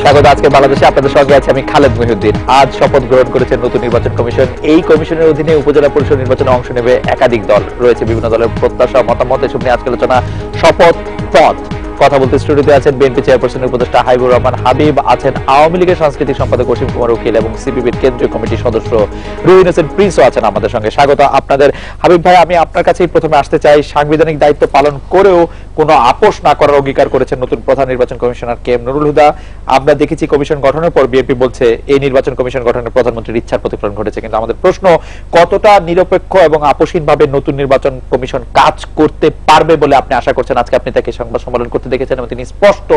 স্বাগত। আজকে বাংলাদেশে আপনাদের সঙ্গে আছে আমি খালেদ মহিউদ্দিন। আজ শপথ গ্রহণ করেছেন নতুন নির্বাচন কমিশন। এই কমিশনের অধীনে উপজেলা পরিষদ নির্বাচনে অংশ নেবে একাধিক দল। রয়েছে বিভিন্ন দলের প্রত্যাশা, মতামত, এসব নিয়ে আজকে আলোচনা। শপথ পথ কথা বলতে স্টুডিওতে আছেন বিএনপি চেয়ারপারসনের উপদেষ্টা হাবিবুর রহমান হাবিব, আছেন আওয়ামী লীগের সাংস্কৃতিক সম্পাদক অসীম কুমার উকিল এবং সিপিবির কেন্দ্রীয় কমিটির সদস্য রুহিন হোসেন প্রিন্সও আছেন আমাদের সঙ্গে। স্বাগত আপনাদের। হাবিব ভাই, আমি আপনার কাছেই প্রথমে আসতে চাই। সাংবিধানিক দায়িত্ব পালন করেও কোনো আপোষ না করার অঙ্গীকার করেছেন নতুন প্রধান নির্বাচন commissioner K M Nurul Huda. আমরা দেখেছি কমিশন গঠনের পর বিএনপি বলছে এই নির্বাচন কমিশন গঠনের প্রধানমন্ত্রীর ইচ্ছার প্রতিফলন ঘটেছে, কিন্তু আমাদের প্রশ্ন, কতটা নিরপেক্ষ এবং আপোষহীনভাবে নতুন নির্বাচন কমিশন কাজ করতে পারবে বলে আপনি আশা করছেন? আজকে আপনি তাকে সংবাদ সম্মেলন করতে দেখেছেন এবং তিনি স্পষ্ট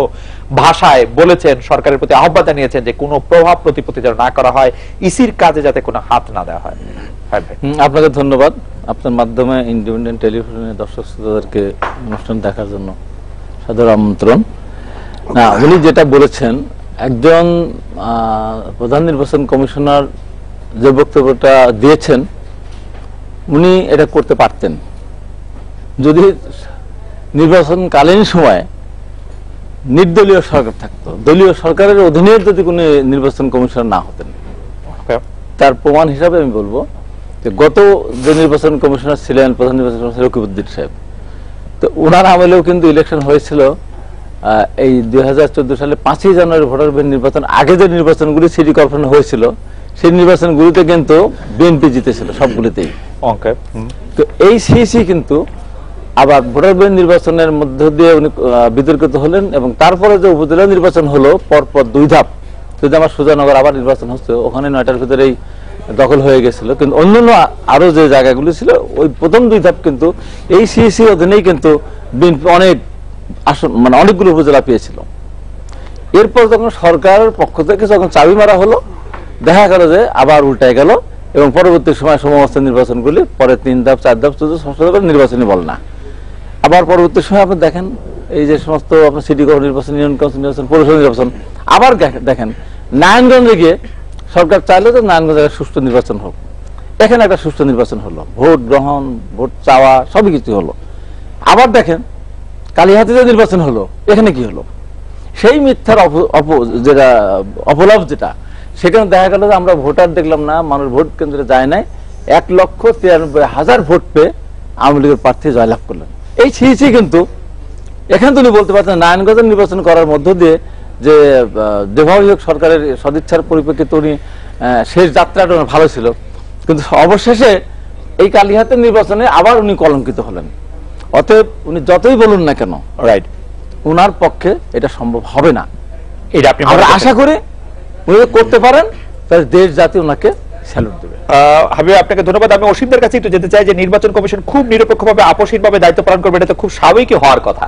ভাষায় বলেছেন, সরকারের প্রতি আহ্বান জানিয়েছেন যে কোনো প্রভাব প্রতিপত্তি যেন না করা হয়, ইসির কাজে যাতে কোনো হাত না দেওয়া হয়। আপনাকে ধন্যবাদ। আপনার মাধ্যমে ইন্ডিপেন্ডেন্ট টেলিভিশনের দর্শক শ্রোতাদেরকে অনুষ্ঠান দেখার জন্য সাদর আমন্ত্রণ। না, উনি যেটা বলেছেন, একজন প্রধান নির্বাচন কমিশনার যে বক্তব্যটা দিয়েছেন, উনি এটা করতে পারতেন যদি নির্বাচনকালীন সময় নির্দলীয় সরকার থাকতো। দলীয় সরকারের অধীনে যদি কোনো নির্বাচন কমিশনার না হতেন। তার প্রমাণ হিসাবে আমি বলবো যে গত যে নির্বাচন কমিশনার ছিলেন প্রধান নির্বাচন কমিশনার রকিবউদ্দিন সাহেব, তো ওনার আমলেও কিন্তু ইলেকশন হয়েছিল এই 2014 সালে 5ই জানুয়ারি ভোটার নির্বাচন। আগে যে নির্বাচনগুলি সিটি কর্পোরেশন হয়েছিল সেই নির্বাচনগুলিতে কিন্তু বিএনপি জিতেছিল সবগুলিতেই। তো এই সিইসি কিন্তু আবার ভোটার নির্বাচনের মধ্য দিয়ে উনি বিতর্কিত হলেন এবং তারপরে যে উপজেলা নির্বাচন হলো পরপর 2 ধাপ, যদি আমার সুজানগর আবার নির্বাচন হচ্ছে, ওখানে 9টার ভিতরেই দখল হয়ে গেছিল, কিন্তু অন্যান্য আরো যে জায়গাগুলি ছিল ওই প্রথম 2 ধাপ কিন্তু এই সিইসি অধীনেই কিন্তু বিএনপি অনেক আসন, মানে অনেকগুলো উপজেলা পেয়েছিল। এরপর যখন সরকারের পক্ষ থেকে যখন চাবি মারা হলো, দেখা গেল যে আবার উল্টায় গেল এবং পরবর্তী সময় সমস্ত নির্বাচনগুলি পরে 3 ধাপ 4 ধাপ 6 ধাপ নির্বাচনই বল না। আবার পরবর্তী সময় আপনি দেখেন এই যে সমস্ত আপনার সিটি কর্পোরেশন নির্বাচন, ইউনিয়ন কাউন্সিল নির্বাচন, পৌরসভা নির্বাচন, আবার দেখেন নারায়ণগঞ্জে গিয়ে সরকার চাইলে তো নারায়ণগঞ্জে সুষ্ঠু নির্বাচন হোক, এখানে একটা সুষ্ঠু নির্বাচন হলো, ভোট গ্রহণ, ভোট চাওয়া সবই কিছু হলো। আবার দেখেন কালিহাতীতে নির্বাচন হলো, এখানে কি হলো? সেই মিথ্যার যেটা অপলাভ যেটা, সেখানে দেখা গেল যে আমরা ভোটার দেখলাম না, মানুষ ভোট কেন্দ্রে যায় নাই, 1,93,000 ভোট পেয়ে আওয়ামী লীগের প্রার্থী জয়লাভ করলেন। এই সিইসি কিন্তু এখানে তুমি বলতে পারছেন নারায়ণগঞ্জের নির্বাচন করার মধ্য দিয়ে যে যেভাবে সরকারের সদিচ্ছার পরিপ্রেক্ষিতে উনি শেষ যাত্রাটা ভালো ছিল, কিন্তু অবশেষে এই কালিহাতের নির্বাচনে আবার উনি কলঙ্কিত হলেন। অতএব উনি যতই বলুন না কেন, রাইট, উনার পক্ষে এটা সম্ভব হবে না। এটা আপনি আমরা আশা করি উনি করতে পারেন, তাহলে দেশ জাতি ওনাকে স্যালুট দেবে। হাবিব, আপনাকে ধন্যবাদ। আমি অসীমদের কাছে একটু যেতে চাই যে নির্বাচন কমিশন খুব নিরপেক্ষভাবে আপোষহীনভাবে দায়িত্ব পালন করবে, এটা তো খুব স্বাভাবিক হওয়ার কথা,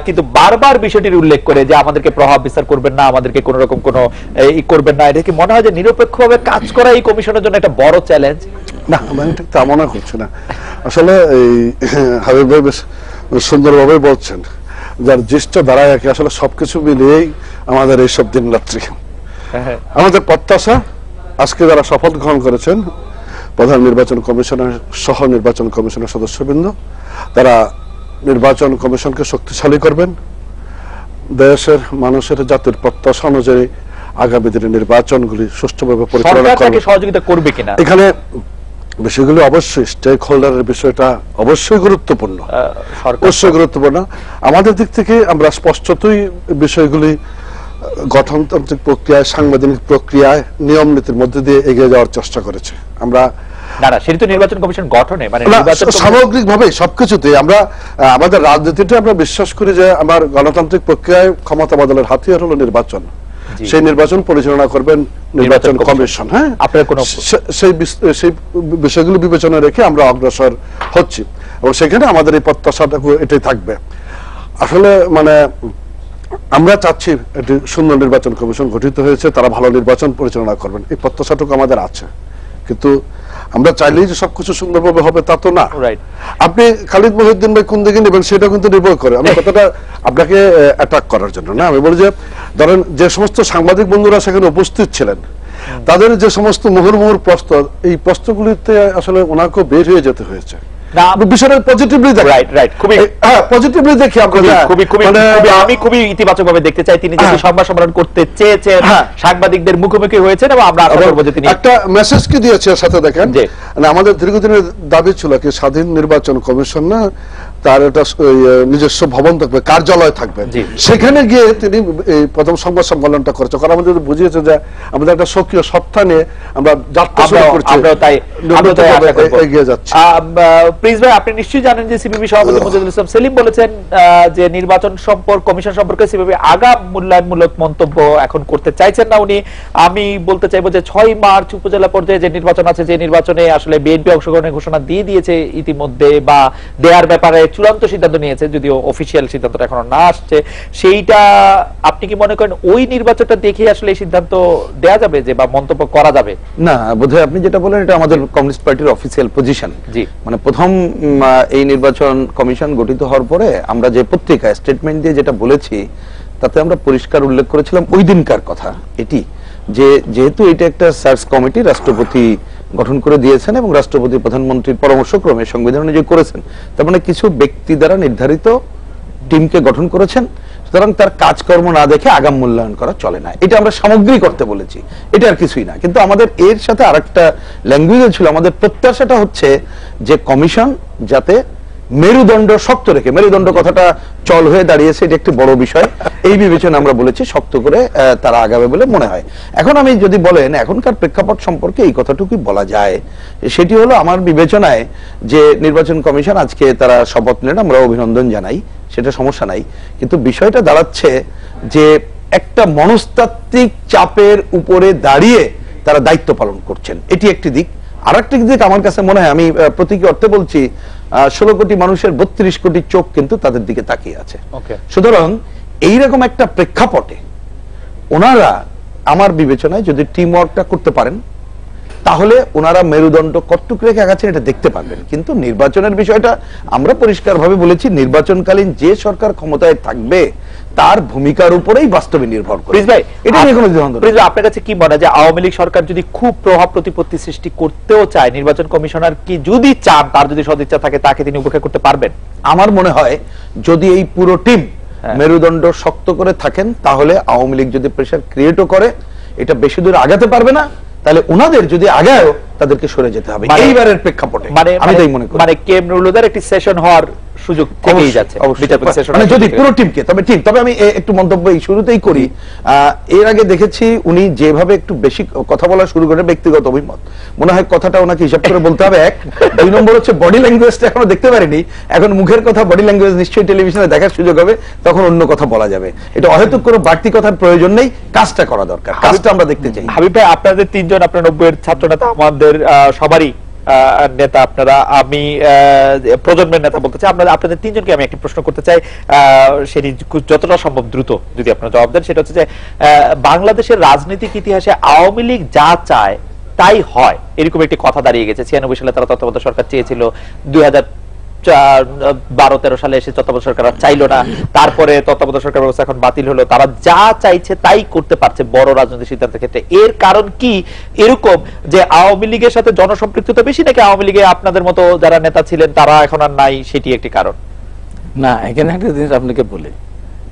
কিন্তু বারবার বিষয়টির উল্লেখ করে যে আমাদেরকে প্রভাব বিস্তার করবেন না, আমাদেরকে কোন রকম কোনো করবেন না, এটা কি মনে হয় যে নিরপেক্ষভাবে কাজ করা এই কমিশনের জন্য একটা বড় চ্যালেঞ্জ? না, আমি ঠিক তা মনে করছি না। আসলে এই হাবিব ভাই বেশ সুন্দরভাবে বলছেন, যার জ্যেষ্ঠ দ্বারায় আসলে সবকিছু মিলিয়েই আমাদের এইসব দিন রাত্রি। আমাদের প্রত্যাশা আজকে যারা শপথ গ্রহণ করেছেন প্রধান নির্বাচন কমিশনার সহ নির্বাচন কমিশনের সদস্যবৃন্দ, তারা নির্বাচন কমিশনকে শক্তিশালী করবেন, দেশের মানুষের জাতির প্রত্যাশা অনুযায়ী আগামী দিনে নির্বাচনগুলি সুষ্ঠুভাবে পরিচালনা করবে। সহযোগিতা করবে কিনা এখানে বিষয়গুলো অবশ্যই স্টেক হোল্ডারের বিষয়টা অবশ্যই গুরুত্বপূর্ণ, অবশ্যই গুরুত্বপূর্ণ। আমাদের দিক থেকে আমরা স্পষ্টতই বিষয়গুলি গঠনতান্ত্রিক প্রক্রিয়ায়, সাংবিধানিক প্রক্রিয়ায়, নিয়ম নীতির মধ্যে দিয়ে এগিয়ে যাওয়ার চেষ্টা করেছি আমরা। নির্বাচন কমিশন গঠনে মানে সামগ্রিকভাবে সবকিছুতে আমরা আমাদের রাজনীতিটা আমরা বিশ্বাস করি যে আমার গণতান্ত্রিক প্রক্রিয়ায় ক্ষমতা বদলের হাতিয়ার হলো নির্বাচন। সেই নির্বাচন পরিচালনা করবেন নির্বাচন কমিশন। হ্যাঁ, সেই বিষয়গুলো বিবেচনা রেখে আমরা অগ্রসর হচ্ছি এবং সেখানে আমাদের এই প্রত্যাশাটুকু এটাই থাকবে। আসলে মানে আমরা চাচ্ছি একটি সুন্দর নির্বাচন কমিশন গঠিত হয়েছে, তারা ভালো নির্বাচন পরিচালনা করবেন, এই প্রত্যাশাটুকু আমাদের আছে। কিন্তু আমরা চাইলেই যে সবকিছু সুন্দরভাবে হবে তা তো না। আপনি খালিদ মহিউদ্দিন ভাই কোন দিকে নেবেন সেটা কিন্তু নির্ভর করে। আমি কথাটা আপনাকে অ্যাটাক করার জন্য না, আমি বলি যে ধরেন যে সমস্ত সাংবাদিক বন্ধুরা সেখানে উপস্থিত ছিলেন, তাদের যে সমস্ত মুহুর্মুহুর প্রশ্ন, এই প্রশ্নগুলিতে আসলে ওনাকেও বের হয়ে যেতে হয়েছে। না, বিষয়টা পজিটিভলি দেখি। রাইট, খুবই পজিটিভলি দেখি আমরা। আমি খুবই ইতিবাচক ভাবে দেখতে চাই তিনি যদি সংবাদ সম্মেলন করতে চেয়েছেন, সাংবাদিকদের মুখোমুখি হয়েছেন, এবং আমরা আশা করব যে তিনি একটা মেসেজ কি দিয়েছে সাথে দেখেন। মানে আমাদের দীর্ঘদিনের দাবি ছিল কি স্বাধীন নির্বাচন কমিশন না, তার একটা নিজস্ব ভবন থাকবে, কার্যালয় থাকবে, সেখানে গিয়ে তিনি এই প্রথম সংবাদ সম্মেলনটা করেছে। কারণ আমাদের বুঝিয়েছে যে আমাদের একটা সক্রিয় সত্তা নিয়ে আমরা যাত্রা শুরু করছি, এগিয়ে যাচ্ছি। প্রিন্স ভাই, আপনি নিশ্চয়ই জানেন যে সিপিবি সভাপতি মজিদুল ইসলাম সেলিম বলেছেন যে নির্বাচন কমিশন সম্পর্কে সিপিবি আগাম মূল্যায়নমূলক মন্তব্য এখন করতে চাইছেন না উনি। আমি বলতে চাইবো যে 6 মার্চ উপজেলা পর্যায়ে যে নির্বাচন আছে, যে নির্বাচনে আসলে বিএনপি অংশগ্রহণের ঘোষণা দিয়ে দিয়েছে ইতিমধ্যে, বা দেওয়ার ব্যাপারে চূড়ান্ত সিদ্ধান্ত নিয়েছে, যদিও অফিসিয়াল সিদ্ধান্তটা এখনো না আসছে, সেইটা আপনি কি মনে করেন ওই নির্বাচনটা দেখে আসলে এই সিদ্ধান্ত দেয়া যাবে যে, বা মন্তব্য করা যাবে? না, বোধহয় আপনি যেটা বলেন এটা আমাদের কমিউনিস্ট পার্টির অফিসিয়াল পজিশন। মানে প্রথম এই নির্বাচন কমিশন গঠিত হওয়ার পরে আমরা যে পত্রিকায় স্টেটমেন্ট দিয়ে যেটা বলেছি, তাতে আমরা পরিষ্কার উল্লেখ করেছিলাম ওই দিনকার কথা, এটি যে যেহেতু এটা একটা সার্চ কমিটি রাষ্ট্রপতি গঠন করে দিয়েছেন এবং রাষ্ট্রপতি প্রধানমন্ত্রীর পরামর্শক্রমে সংবিধান অনুযায়ী করেছেন, তার মানে কিছু ব্যক্তি দ্বারা নির্ধারিত টিমকে গঠন করেছেন, সুতরাং তার কাজকর্ম না দেখে আগাম মূল্যায়ন করা চলে না। এটা আমরা সামগ্রিক করতে বলেছি, এটা আর কিছুই না। কিন্তু আমাদের এর সাথে আরেকটা ল্যাঙ্গুয়েজ ছিল, আমাদের প্রত্যাশাটা হচ্ছে যে কমিশন যাতে মেরুদণ্ড শক্ত রেখে, মেরুদণ্ড কথাটা চল হয়ে দাঁড়িয়েছে, এটা একটি বড় বিষয়, এই বিবেচনা আমরা বলেছি শক্ত করে তারা আগাবে বলে মনে হয়। এখন আমি যদি বলেন এখনকার প্রেক্ষাপট সম্পর্কে এই কথাটুকুই বলা যায়, সেটি হলো আমার বিবেচনায় যে নির্বাচন কমিশন আজকে তারা শপথ নিলেন, আমরা অভিনন্দন জানাই, সেটা সমস্যা নাই। কিন্তু বিষয়টা দাঁড়াচ্ছে যে একটা মনস্তাত্ত্বিক চাপের উপরে দাঁড়িয়ে তারা দায়িত্ব পালন করছেন, এটি একটি দিক। আর একটি দিক আমার কাছে মনে হয়, আমি প্রতীকী অর্থে বলছি, 16 কোটি মানুষের 32 কোটি চোখ কিন্তু তাদের দিকে তাকিয়ে আছে। সুতরাং এইরকম একটা প্রেক্ষাপটে ওনারা আমার বিবেচনায় যদি টিম ওয়ার্কটা করতে পারেন, তাহলে ওনারা মেরুদণ্ড কতটুকু রেখে আগাচ্ছেন এটা দেখতে পারবেন। কিন্তু নির্বাচনের বিষয়টা আমরা পরিষ্কারভাবে বলেছি, নির্বাচনকালীন যে সরকার ক্ষমতায় থাকবে তার ভূমিকার উপরেই বাস্তবে নির্ভর করে। এটা নিয়ে কোনো দ্বিধা নেই। আপনার কাছে কি মনে হয় যে আওয়ামী লীগ সরকার যদি খুব প্রভাব প্রতিপত্তি সৃষ্টি করতেও চায়, নির্বাচন কমিশনার কি যদি চান, তার যদি সদিচ্ছা থাকে, তাকে তিনি উপেক্ষা করতে পারবেন? আমার মনে হয় যদি এই পুরো টিম মেরুদণ্ড শক্ত করে থাকেন, তাহলে আওয়ামী লীগ যদি প্রেসার ক্রিয়েটও করে এটা বেশি দূর আগাতে পারবে না, তাহলে ওনাদের যদি আগায়ও তাদেরকে সরে যেতে হবে এইবারের প্রেক্ষাপটে। আমি তাই মনে করি, মানে কে এম একটি সেশন হওয়ার সুযোগ থেকেই যাচ্ছে, মানে যদি পুরো টিমকে। তবে আমি একটু মন্তব্য এই শুরুতেই করি, এর আগে দেখেছি উনি যেভাবে একটু বেশি কথা বলা শুরু করে, ব্যক্তিগত অভিমত, মনে হয় কথাটা ওনাকে হিসাব করে বলতে হবে। 2 নম্বর হচ্ছে বডি ল্যাঙ্গুয়েজটা এখনো দেখতে পারিনি, এখন মুখের কথা বডি ল্যাঙ্গুয়েজ নিশ্চয়ই টেলিভিশনে দেখার সুযোগ হবে, তখন অন্য কথা বলা যাবে। এটা অহেতুক কোনো বাড়তি কথার প্রয়োজন নেই, কাজটা করা দরকার, কাজটা আমরা দেখতে চাই। হাবিব ভাই, আপনাদের 3 জন, আপনার 90 এর ছাত্র নেতা, আমাদের সবারই নেতা আপনারা, আমি প্রজন্মের নেতা বলতে চাই, আপনাদের 3 জনকে আমি একটি প্রশ্ন করতে চাই, সেটি যতটা সম্ভব দ্রুত যদি আপনারা জবাব দেন। সেটা হচ্ছে যে বাংলাদেশের রাজনৈতিক ইতিহাসে আওয়ামী লীগ যা চায় তাই হয়, এরকম একটি কথা দাঁড়িয়ে গেছে। 96 সালে তারা তত্ত্বাবধায়ক সরকার চেয়েছিল, 2012-13 সালে এসে তত্ত্বাবধায়ক সরকার চাইলো না, তারপরে তত্ত্বাবধায়ক সরকার ব্যবস্থা এখন বাতিল হলো, তারা যা চাইছে তাই করতে পারছে বড় রাজনৈতিক সিদ্ধান্তের ক্ষেত্রে। এর কারণ কি এরকম যে আওয়ামী লীগের সাথে জনসম্পৃক্ততা বেশি, নাকি আওয়ামী লীগে আপনাদের মতো যারা নেতা ছিলেন তারা এখন আর নাই, সেটি একটি কারণ? না, এখানে একটা জিনিস আপনাকে বলি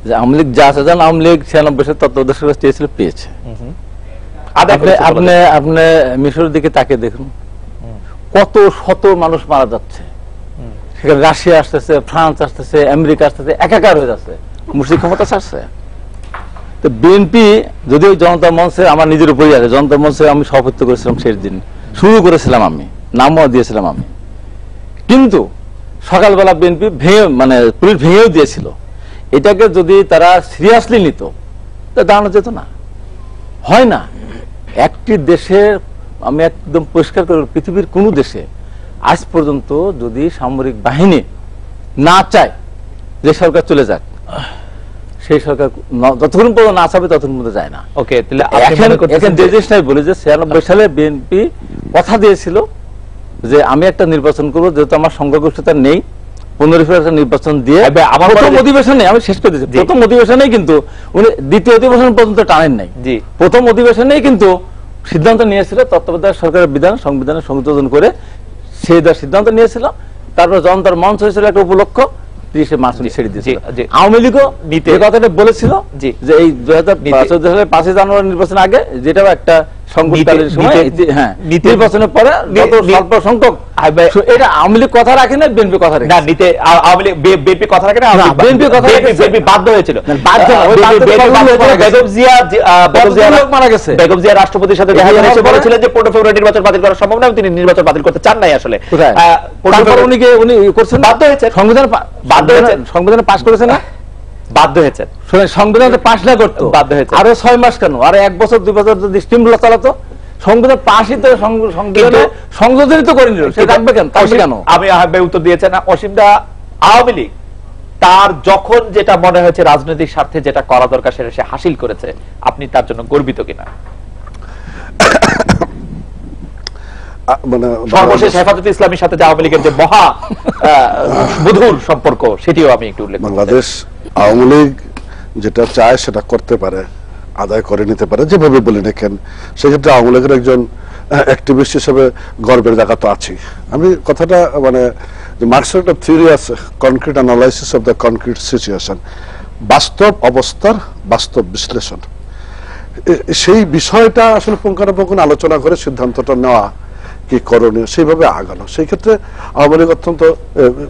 যে আওয়ামী লীগ যা চান, আওয়ামী লীগ 96 সালে তত্ত্বাবধায়ক সরকার চেয়েছিল, পেয়েছে। আপনি মিশরের দিকে তাকে দেখুন, কত শত মানুষ মারা যাচ্ছে, সেখানে রাশিয়া আসতেছে, ফ্রান্স আসতেছে, আমেরিকা আসতেছে, একাকার হয়ে যাচ্ছে, মুর্শিদ ক্ষমতা ছাড়ছে। তো বিএনপি যদিও জনতা মঞ্চে, আমার নিজের উপরই আছে, জনতা মঞ্চে আমি সভাপতিত্ব করেছিলাম, শেষ দিন শুরু করেছিলাম, আমি নামও দিয়েছিলাম আমি, কিন্তু সকালবেলা বিএনপি মানে পুলিশ ভেঙেও দিয়েছিল। এটাকে যদি তারা সিরিয়াসলি নিত তা দাঁড়ানো যেত না, হয় না। একটি দেশের, আমি একদম পরিষ্কার করে, পৃথিবীর কোন দেশে আজ পর্যন্ত যদি সামরিক বাহিনী না চায় যে সরকার চলে যাক, সেই সরকার যতক্ষণ পর্যন্ত না চাবে ততক্ষণ পর্যন্ত যায় না। ওকে, এখন যে জিনিসটাই বলি যে 96 সালে বিএনপি কথা দিয়েছিল যে আমি একটা নির্বাচন করবো, যেহেতু আমার সংখ্যাগরিষ্ঠতা নেই, 15 নির্বাচন দিয়ে আমার প্রথম অধিবেশনে, আমি শেষ করে দিচ্ছি, প্রথম অধিবেশনেই কিন্তু উনি দ্বিতীয় অধিবেশন পর্যন্ত টানেন নাই, প্রথম অধিবেশনেই কিন্তু সিদ্ধান্ত নিয়েছিল তত্ত্বাবধায়ক সরকারের বিধান সংবিধানে সংযোজন করে সেই সিদ্ধান্ত নিয়েছিল তারপর জনতার মঞ্চ হয়েছিল একটা উপলক্ষ, সে মার্চ ছেড়ে দিয়েছিল। জি। আওয়ামী লীগও নিতে যে কথাটা বলেছিল জি। যে এই 2014 সালের 5 জানুয়ারি নির্বাচন আগে, যেটাও একটা সংকটকালীন সময়, হ্যাঁ নির্বাচনের পরে যত স্বল্প সংখ্যক, এটা আওয়ামী লীগ কথা রাখে না, বিএনপি কথা রাখে না, নিতে আওয়ামী লীগ বিএনপি কথা রাখে না, বিএনপি কথা রাখে, বিএনপি বাধ্য হয়েছিল, বাধ্য না, ওই মারা গেছে। বেগম জিয়া রাষ্ট্রপতির সাথে দেখা করে এসে বলেছিলেন যে 15 ফেব্রুয়ারি নির্বাচন বাতিল করা সম্ভব না, তিনি নির্বাচন বাতিল করতে চান নাই আসলে। তারপর উনি করছেন, বাধ্য হয়েছেন, সংবিধানে পাস করেছেন না, বাধ্য হয়েছেন, সংবিধানটা পাস না করতো বাধ্য হয়েছে, আরো 6 মাস কেন, আরো 1 বছর 2 বছর যদি স্টিমুলার চালাতো, সংবিধান পাশই তো সংবিধানে সংযোজনই তো করে নিল, সে থাকবে কেন, তাহলে কেন? আমি আহ্বাই উত্তর দিয়েছেন না, অসীমদা আওয়ামী লীগ তার যখন যেটা মনে হয়েছে রাজনৈতিক স্বার্থে যেটা করা দরকার সেটা সে হাসিল করেছে, আপনি তার জন্য গর্বিত কিনা? মানে সর্বশেষ হেফাজতে ইসলামের সাথে যে আওয়ামী লীগের যে মহা মধুর সম্পর্ক, সেটিও আমি একটু উল্লেখ করতে চাই। বাংলাদেশ আওয়ামী লীগ যেটা চায় সেটা করতে পারে, আদায় করে নিতে পারে, যেভাবে বলি না কেন। সেক্ষেত্রে আওয়ামী লীগের একজন অ্যাক্টিভিস্ট হিসেবে গর্বের জায়গা তো আছে। আমি কথাটা মানে মার্কসের একটা থিওরি আছে, concrete analysis of the concrete situation, বাস্তব অবস্থার বাস্তব বিশ্লেষণ। সেই বিষয়টা আসলে পুঙ্খানুপুঙ্খ আলোচনা করে সিদ্ধান্তটা নেওয়া কি করণীয়, সেইভাবে আগানো। সেই ক্ষেত্রে আওয়ামী লীগ অত্যন্ত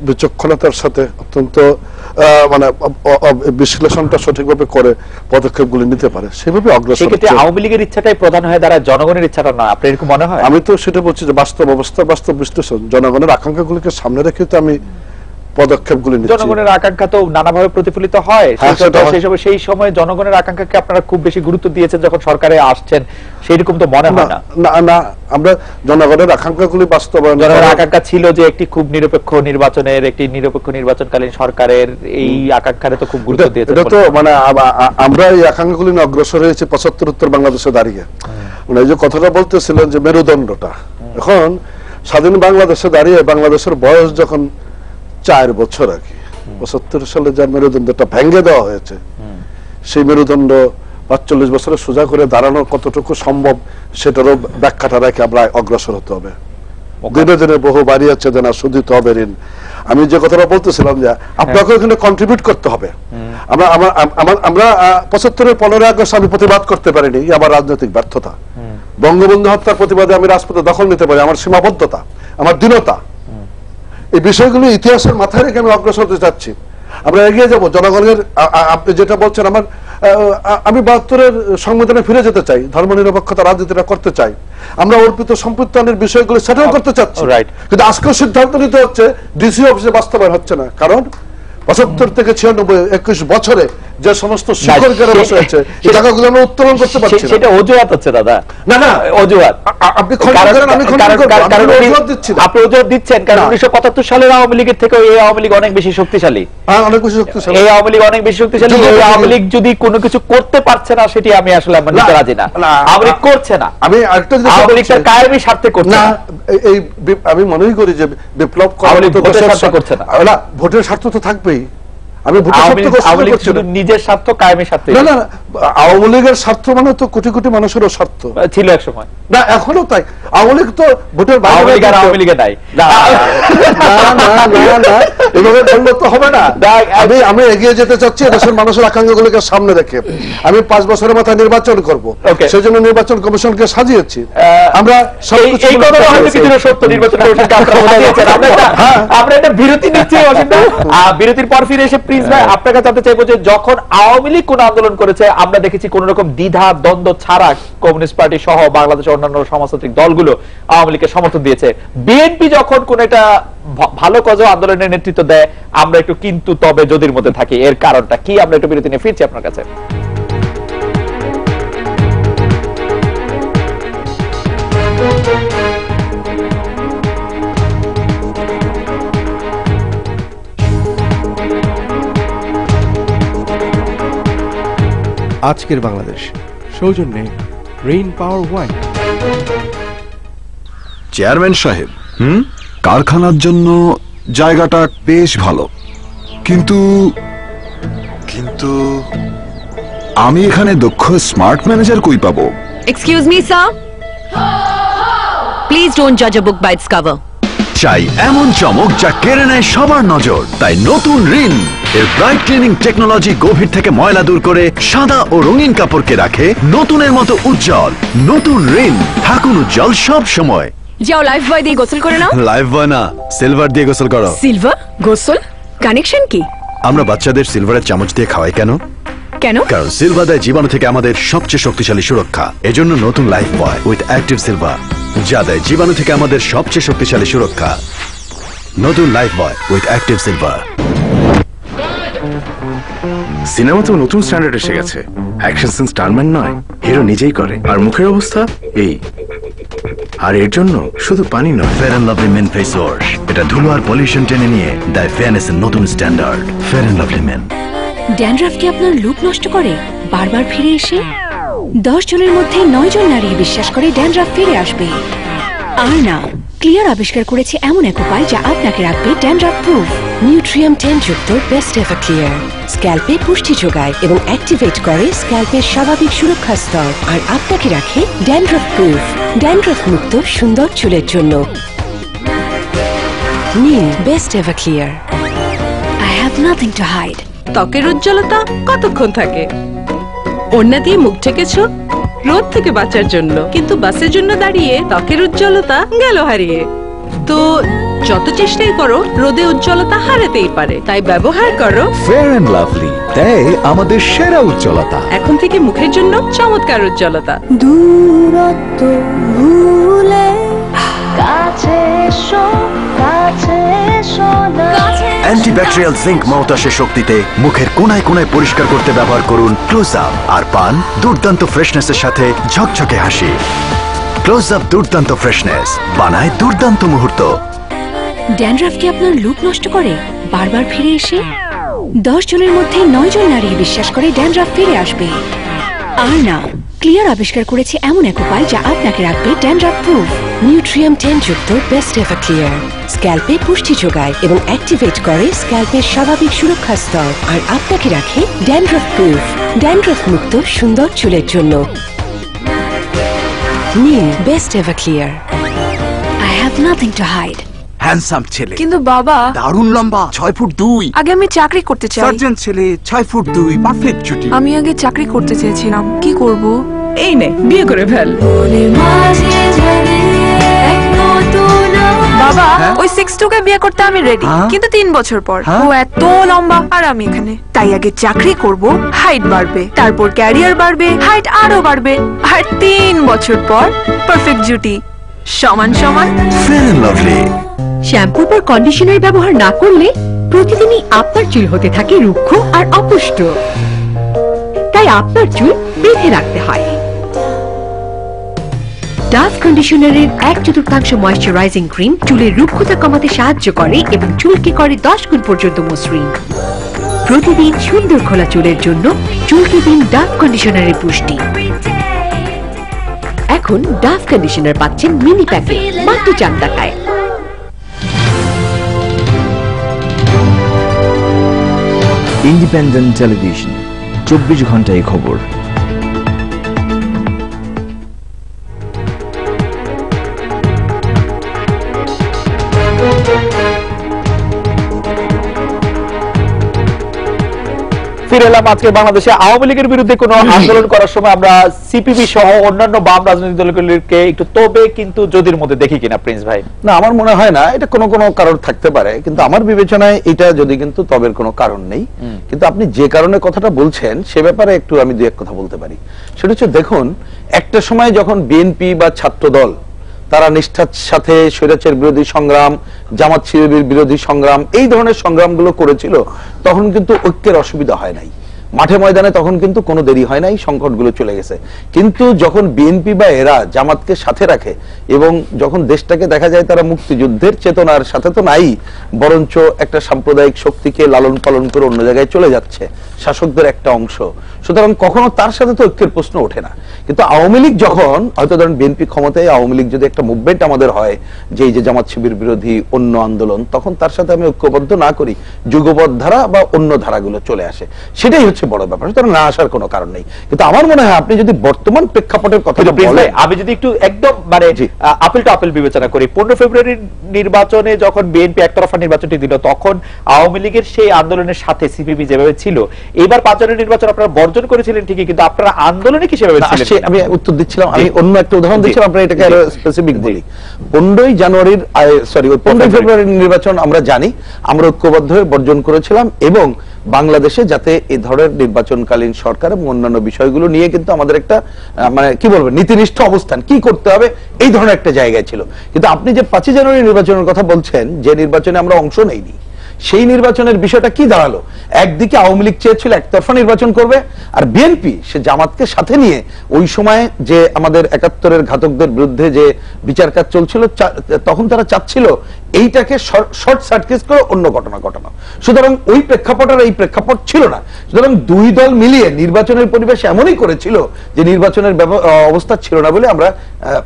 বিচক্ষণতার সাথে অত্যন্ত মানে বিশ্লেষণটা সঠিকভাবে করে পদক্ষেপগুলি নিতে পারে, সেভাবে অগ্রসর। সেক্ষেত্রে আওয়ামী লীগের ইচ্ছাটাই প্রধান হয়ে দাঁড়ায়, জনগণের ইচ্ছাটা নয়, আপনার এরকম মনে হয়? আমি তো সেটা বলছি যে বাস্তব অবস্থা, বাস্তব বিশ্লেষণ, জনগণের আকাঙ্ক্ষাগুলিকে সামনে রেখে তো আমি পদক্ষেপগুলি নিচ্ছি। জনগণের আকাঙ্ক্ষা তো নানাভাবে প্রতিফলিত হয়, সেই সময় জনগণের আকাঙ্ক্ষাকে আপনারা খুব বেশি গুরুত্ব দিয়েছেন যখন সরকারে আসছেন, সেইরকম তো মনে হয় না। না, আমরা জনগণের আকাঙ্ক্ষাগুলি বাস্তবায়ন, জনগণের আকাঙ্ক্ষা ছিল যে একটি খুব নিরপেক্ষ নির্বাচনের, একটি নিরপেক্ষ নির্বাচনকালীন সরকারের, এই আকাঙ্ক্ষারে তো খুব গুরুত্ব দিয়েছেন। এটা তো মানে আমরা এই আকাঙ্ক্ষাগুলি নিয়ে অগ্রসর হয়েছি 75 উত্তর বাংলাদেশে দাঁড়িয়ে। মানে এই যে কথাটা বলতেছিলেন যে মেরুদণ্ডটা, এখন স্বাধীন বাংলাদেশে দাঁড়িয়ে বাংলাদেশের বয়স যখন 4 বছর আগে 75 সালে যার মেরুদণ্ডটা ভেঙে দেওয়া হয়েছে, সেই মেরুদণ্ড 45 বছরে সোজা করে দাঁড়ানো কতটুকু সম্ভব সেটারও ব্যাখ্যাটা রেখে আমরা অগ্রসর হতে হবে। দিনে দিনে বহু বাড়িয়েছে দেনা শুধিতে হবে ঋণ। আমি যে কথাটা বলতেছিলাম যে আপনাকে এখানে কন্ট্রিবিউট করতে হবে। আমরা 75-এর 15 আগস্ট আমি প্রতিবাদ করতে পারিনি, আমার রাজনৈতিক ব্যর্থতা। বঙ্গবন্ধু হত্যার প্রতিবাদে আমি রাজপথে দখল নিতে পারি, আমার সীমাবদ্ধতা, আমার দীনতা। এই বিষয়গুলো ইতিহাসের মাথায় রেখে আমি অগ্রসর হতে চাচ্ছি। আমরা এগিয়ে যাব জনগণের। আপনি যেটা বলছেন, আমি 72-এর সংবিধানে ফিরে যেতে চাই, ধর্মনিরপেক্ষতা রাজনীতিটা করতে চাই, আমরা অর্পিত সম্পত্তির বিষয়গুলো সেটেল করতে চাচ্ছি। কিন্তু আজকেও সিদ্ধান্ত নিতে হচ্ছে, ডিসি অফিসে বাস্তবায়ন হচ্ছে না। কারণ 75 থেকে 96 21 বছরে যে সমস্ত শিকড় বসে আছে, এই জায়গাগুলো আমরা উত্তোলন করতে পারছি না। সেটা অজুহাত হচ্ছে দাদা। না অজুহাত আপনি খণ্ডন করেন, আমি খণ্ডন করব। কারণ অজুহাত দিচ্ছি না, আপনি অজুহাত দিচ্ছেন কারণ 1975 সালের আওয়ামী লীগের থেকে এই আওয়ামী লীগ অনেক বেশি শক্তিশালী। হ্যাঁ, অনেক বেশি শক্তিশালী। এই আওয়ামী লীগ অনেক বেশি শক্তিশালী। এই আওয়ামী লীগ যদি কোনো কিছু করতে পারছে না, সেটি আমি আসলে মানতে রাজি না। আওয়ামী লীগ করছে না, আমি আরেকটা জিনিস, আওয়ামী লীগ তার কায়েমি স্বার্থে করছে না। এই আমি মনেই করি যে বিপ্লব ভোটের স্বার্থে করছে না। না, ভোটের স্বার্থ তো থাকবেই। আমি নিজের স্বার্থ কায়েমের স্বার্থে না, আওয়ামী লীগের স্বার্থ মানে তো কোটি কোটি মানুষেরও স্বার্থ ছিল এক সময়। না, এখনো তাই। আওয়ামী লীগ তো ভোটের আওয়ামী লীগের নাই। এভাবে বললে তো হবে না। আমি এগিয়ে যেতে চাচ্ছি দেশের মানুষের আকাঙ্ক্ষাগুলোকে সামনে রেখে। আমি 5 বছরের মাথায় নির্বাচন করব, সেই জন্য নির্বাচন কমিশনকে সাজিয়েছি। আমরা আমরা একটা বিরতি নিচ্ছি। বিরতির পর ফিরে এসে প্লিজ ভাই আপনাকে জানতে চাইবো যে যখন আওয়ামী লীগ কোন আন্দোলন করেছে, আমরা দেখেছি কোন রকম দ্বিধা দ্বন্দ্ব ছাড়া কমিউনিস্ট পার্টি সহ বাংলাদেশের অন্যান্য সমাজতান্ত্রিক দলগুলো আওয়ামী লীগকে সমর্থন দিয়েছে। বিএনপি যখন কোন একটা ভালো কাজ আন্দোলনের নেতৃত্ব দেয়, আমরা একটু কিন্তু তবে যদির মধ্যে থাকি। এর কারণটা কি? আমরা একটু বিরতি নিয়ে ফিরছি আপনার কাছে। আজকের বাংলাদেশ সৌজন্যে রেইন পাওয়ার ওয়াইন। চেয়ারম্যান সাহেব, কারখানার জন্য জায়গাটা বেশ ভালো, কিন্তু কিন্তু আমি এখানে দক্ষ স্মার্ট ম্যানেজার কই পাবো? Excuse me, sir. Please don't judge a book by its cover. চাই এমন চমক যা কেড়ে নেয় সবার নজর, তাই নতুন রিন এর ব্রাইট ক্লিনিং টেকনোলজি গভীর থেকে ময়লা দূর করে সাদা ও রঙিন কাপড়কে রাখে নতুনের মতো উজ্জ্বল। নতুন রিন, থাকুন উজ্জ্বল সব সময়। যাও লাইফ বয় দিয়ে গোসল করে নাও। লাইফ বয় না, সিলভার দিয়ে গোসল করো। সিলভার গোসল কানেকশন কি? আমরা বাচ্চাদের সিলভারের চামচ দিয়ে খাওয়াই কেন? কেন? কারণ সিলভার দেয় জীবাণু থেকে আমাদের সবচেয়ে শক্তিশালী সুরক্ষা। এজন্য নতুন life boy with active silver, যা দেয় জীবাণু থেকে আমাদের সবচেয়ে শক্তিশালী সুরক্ষা। নতুন life boy with active silver. Cinema তো নতুন স্ট্যান্ডার্ড এসে গেছে। অ্যাকশন সিন স্টারম্যান নয়, হিরো নিজেই করে। আর মুখের অবস্থা এই। আর এর জন্য শুধু পানি নয়, fair and lovely men face wash, এটা ধুলো আর পলিউশন টেনে নিয়ে দেয় ফেয়ারনেসের নতুন standard. Fair and lovely men. Dandruff কি আপনার লুক নষ্ট করে বারবার ফিরে এসে? 10 জনের মধ্যে 9 জন নারী বিশ্বাস করে ড্যান্ড্রাফ ফিরে আসবে। আর না, ক্লিয়ার আবিষ্কার করেছে এমন এক উপায় যা আপনাকে রাখবে ড্যান্ড্রাফ প্রুফ। নিউট্রিয়াম 10 যুক্ত বেস্ট এভার ক্লিয়ার স্ক্যাল্পে পুষ্টি যোগায় এবং অ্যাক্টিভেট করে স্ক্যাল্পের স্বাভাবিক সুরক্ষা স্তর, আর আপনাকে রাখে ড্যান্ড্রাফ প্রুফ, ড্যান্ড্রাফ মুক্ত সুন্দর চুলের জন্য। New best ever clear. I have nothing to hide. ত্বকের উজ্জ্বলতা কতক্ষণ থাকে? ওড়না দিয়ে মুখ ঢেকেছো রোদ থেকে বাঁচার জন্য, কিন্তু বাসের জন্য দাঁড়িয়ে ত্বকের উজ্জ্বলতা গেল হারিয়ে। তো যত চেষ্টাই করো, রোদে উজ্জ্বলতা হারাতেই পারে। তাই ব্যবহার করো ফেয়ার অ্যান্ড লাভলি, দেয় আমাদের সেরা উজ্জ্বলতা। এখন থেকে মুখের জন্য চমৎকার উজ্জ্বলতা। দূরত্ব ভুলে কাছে এসো, কাছে এসো না। অ্যান্টিব্যাকটেরিয়াল জিঙ্ক মাউথওয়াশের শক্তিতে মুখের কোনায় কোনায় পরিষ্কার করতে ব্যবহার করুন ক্লোজ আপ, আর পান দুর্দান্ত ফ্রেশনেসের সাথে ঝকঝকে হাসি। ক্লোজ আপ দুর্দান্ত ফ্রেশনেস বানায় দুর্দান্ত মুহূর্ত। ড্যান্ড্রাফ কি আপনার লুক নষ্ট করে বারবার ফিরে এসে? 10 জনের মধ্যে 9 জন নারী বিশ্বাস করে ড্যান্ড্রাফ ফিরে আসবে। আর না, ক্লিয়ার আবিষ্কার করেছে এমন এক উপায় যা আপনাকে রাখবে ড্যান্ড্রাফ প্রুফ। নিউট্রিয়াম 10 যুক্ত বেস্ট এভার ক্লিয়ার স্ক্যাল্পে পুষ্টি যোগায় এবং অ্যাক্টিভেট করে স্ক্যাল্পের স্বাভাবিক সুরক্ষা স্তর, আর আপনাকে রাখে ড্যান্ড্রাফ প্রুফ, ড্যান্ড্রাফ মুক্ত সুন্দর চুলের জন্য। New best ever clear. I have nothing to hide. Handsome ছেলে, কিন্তু বাবা দারুণ লম্বা, 6 ফুট 2। আগে আমি চাকরি করতে চাই। সার্জন ছেলে, 6 ফুট 2, পারফেক্ট জুটি। আমি আগে চাকরি করতে চেয়েছিলাম, কি করব? এই নে, বিয়ে করে ফেল। বাবা, ওই 6'2 কে বিয়ে করতে আমি রেডি, কিন্তু 3 বছর পর। ও এত লম্বা আর আমি এখানে। তাই আগে চাকরি করব, হাইট বাড়বে, তারপর ক্যারিয়ার বাড়বে, হাইট আরো বাড়বে, আর 3 বছর পর পারফেক্ট জুটি, সমান সমান। Fair and lovely. শ্যাম্পুর পর কন্ডিশনার ব্যবহার না করলে প্রতিদিনই আপনার চুল হতে থাকে রুক্ষ আর অপুষ্ট। তাই আপনার চুল বেঁধে রাখতে হয়। ডাভ কন্ডিশনারের 1/4 ময়েশ্চারাইজিং ক্রিম চুলের রুক্ষতা কমাতে সাহায্য করে এবং চুলকে করে 10 গুণ পর্যন্ত মসৃণ। প্রতিদিন সুন্দর খোলা চুলের জন্য চুলকে দিন ডাভ কন্ডিশনারের পুষ্টি। এখন ডাভ কন্ডিশনার পাচ্ছেন মিনি প্যাকে মাত্র 4 টাকায়। ইন্ডিপেন্ডেন্ট টেলিভিশন, 24 ঘন্টায় খবর। ফিরে এলাম। আজকে বাংলাদেশে আওয়ামী লীগের বিরুদ্ধে কোনো আন্দোলন করার সময় আমরা সিপিবি সহ অন্যান্য বাম রাজনৈতিক দলগুলিকে একটু তবে কিন্তু যদির মধ্যে দেখি কিনা প্রিন্স ভাই? না, আমার মনে হয় না এটা কোনো কোনো কারণ থাকতে পারে, কিন্তু আমার বিবেচনায় এটা যদি কিন্তু তবের কোনো কারণ নেই। কিন্তু আপনি যে কারণে কথাটা বলছেন সে ব্যাপারে একটু আমি দুই এক কথা বলতে পারি। সেটা হচ্ছে, দেখুন, একটা সময় যখন বিএনপি বা ছাত্র দল তারা নিষ্ঠার সাথে স্বৈরাচার বিরোধী সংগ্রাম, জামাত শিবিরের বিরোধী সংগ্রাম, এই ধরনের সংগ্রামগুলো করেছিল, তখন কিন্তু ঐক্যের অসুবিধা হয় নাই। মাঠে ময়দানে তখন কিন্তু কোনো দেরি হয় নাই, সংকটগুলো চলে গেছে। কিন্তু যখন বিএনপি বা এরা জামাতকে সাথে রাখে এবং যখন দেশটাকে দেখা যায় তারা মুক্তিযুদ্ধের চেতনার সাথে তো নাই, বরঞ্চ একটা সাম্প্রদায়িক শক্তিকে লালন পালন করে অন্য জায়গায় চলে যাচ্ছে, শাসকদের একটা অংশ, সুতরাং কখনো তার সাথে তো ঐক্যের প্রশ্ন ওঠে না। কিন্তু আওয়ামী লীগ যখন, হয়তো ধরেন বিএনপি ক্ষমতায়, আওয়ামী লীগ যদি একটা মুভমেন্ট আমাদের হয় যে এই যে জামাত শিবির বিরোধী অন্য আন্দোলন, তখন তার সাথে আমি ঐক্যবদ্ধ না করি, যুগপৎ ধারা বা অন্য ধারাগুলো চলে আসে। সেটাই হচ্ছে সবচেয়ে বড় ব্যাপার, সুতরাং না আসার কোনো কারণ নেই। কিন্তু আমার মনে হয় আপনি যদি বর্তমান প্রেক্ষাপটের কথা বলেন, আমি যদি একটু একদম মানে আপেল টু আপেল বিবেচনা করি, 15 ফেব্রুয়ারির নির্বাচনে যখন বিএনপি একতরফা নির্বাচনটি দিল, তখন আওয়ামী লীগের সেই আন্দোলনের সাথে সিপিবি যেভাবে ছিল, এবার 5 জানুয়ারি নির্বাচন আপনারা বর্জন করেছিলেন ঠিকই, কিন্তু আপনারা আন্দোলনে কি সেভাবে ছিলেন? আমি উত্তর দিচ্ছিলাম, আমি অন্য একটা উদাহরণ দিচ্ছিলাম, আপনারা এটাকে আরো স্পেসিফিক বলি। 15 ফেব্রুয়ারির নির্বাচন আমরা জানি, আমরা ঐক্যবদ্ধ হয়ে বর্জন করেছিলাম, এবং বাংলাদেশে যাতে এই ধরনের নির্বাচনকালীন সরকার এবং অন্যান্য বিষয়গুলো নিয়ে কিন্তু আমাদের একটা মানে কি বলবো নীতিনিষ্ঠ অবস্থান কি করতে হবে এই ধরনের একটা জায়গায় ছিল। কিন্তু আপনি যে 5 জানুয়ারি নির্বাচনের কথা বলছেন, যে নির্বাচনে আমরা অংশ নেইনি, সেই নির্বাচনের বিষয়টা কি দাঁড়ালো? একদিকে আওয়ামী লীগ চেয়েছিল একতরফা নির্বাচন করবে, আর বিএনপি সে জামাতকে সাথে নিয়ে ওই সময় যে আমাদের 71-এর ঘাতকদের বিরুদ্ধে যে বিচার কাজ চলছিল, তখন তারা চাচ্ছিল এইটাকে শর্ট সার্কিট করে অন্য ঘটনা ঘটানো। সুতরাং ওই প্রেক্ষাপটের এই প্রেক্ষাপট ছিল না। সুতরাং দুই দল মিলিয়ে নির্বাচনের পরিবেশ এমনই করেছিল যে নির্বাচনের অবস্থা ছিল না বলে আমরা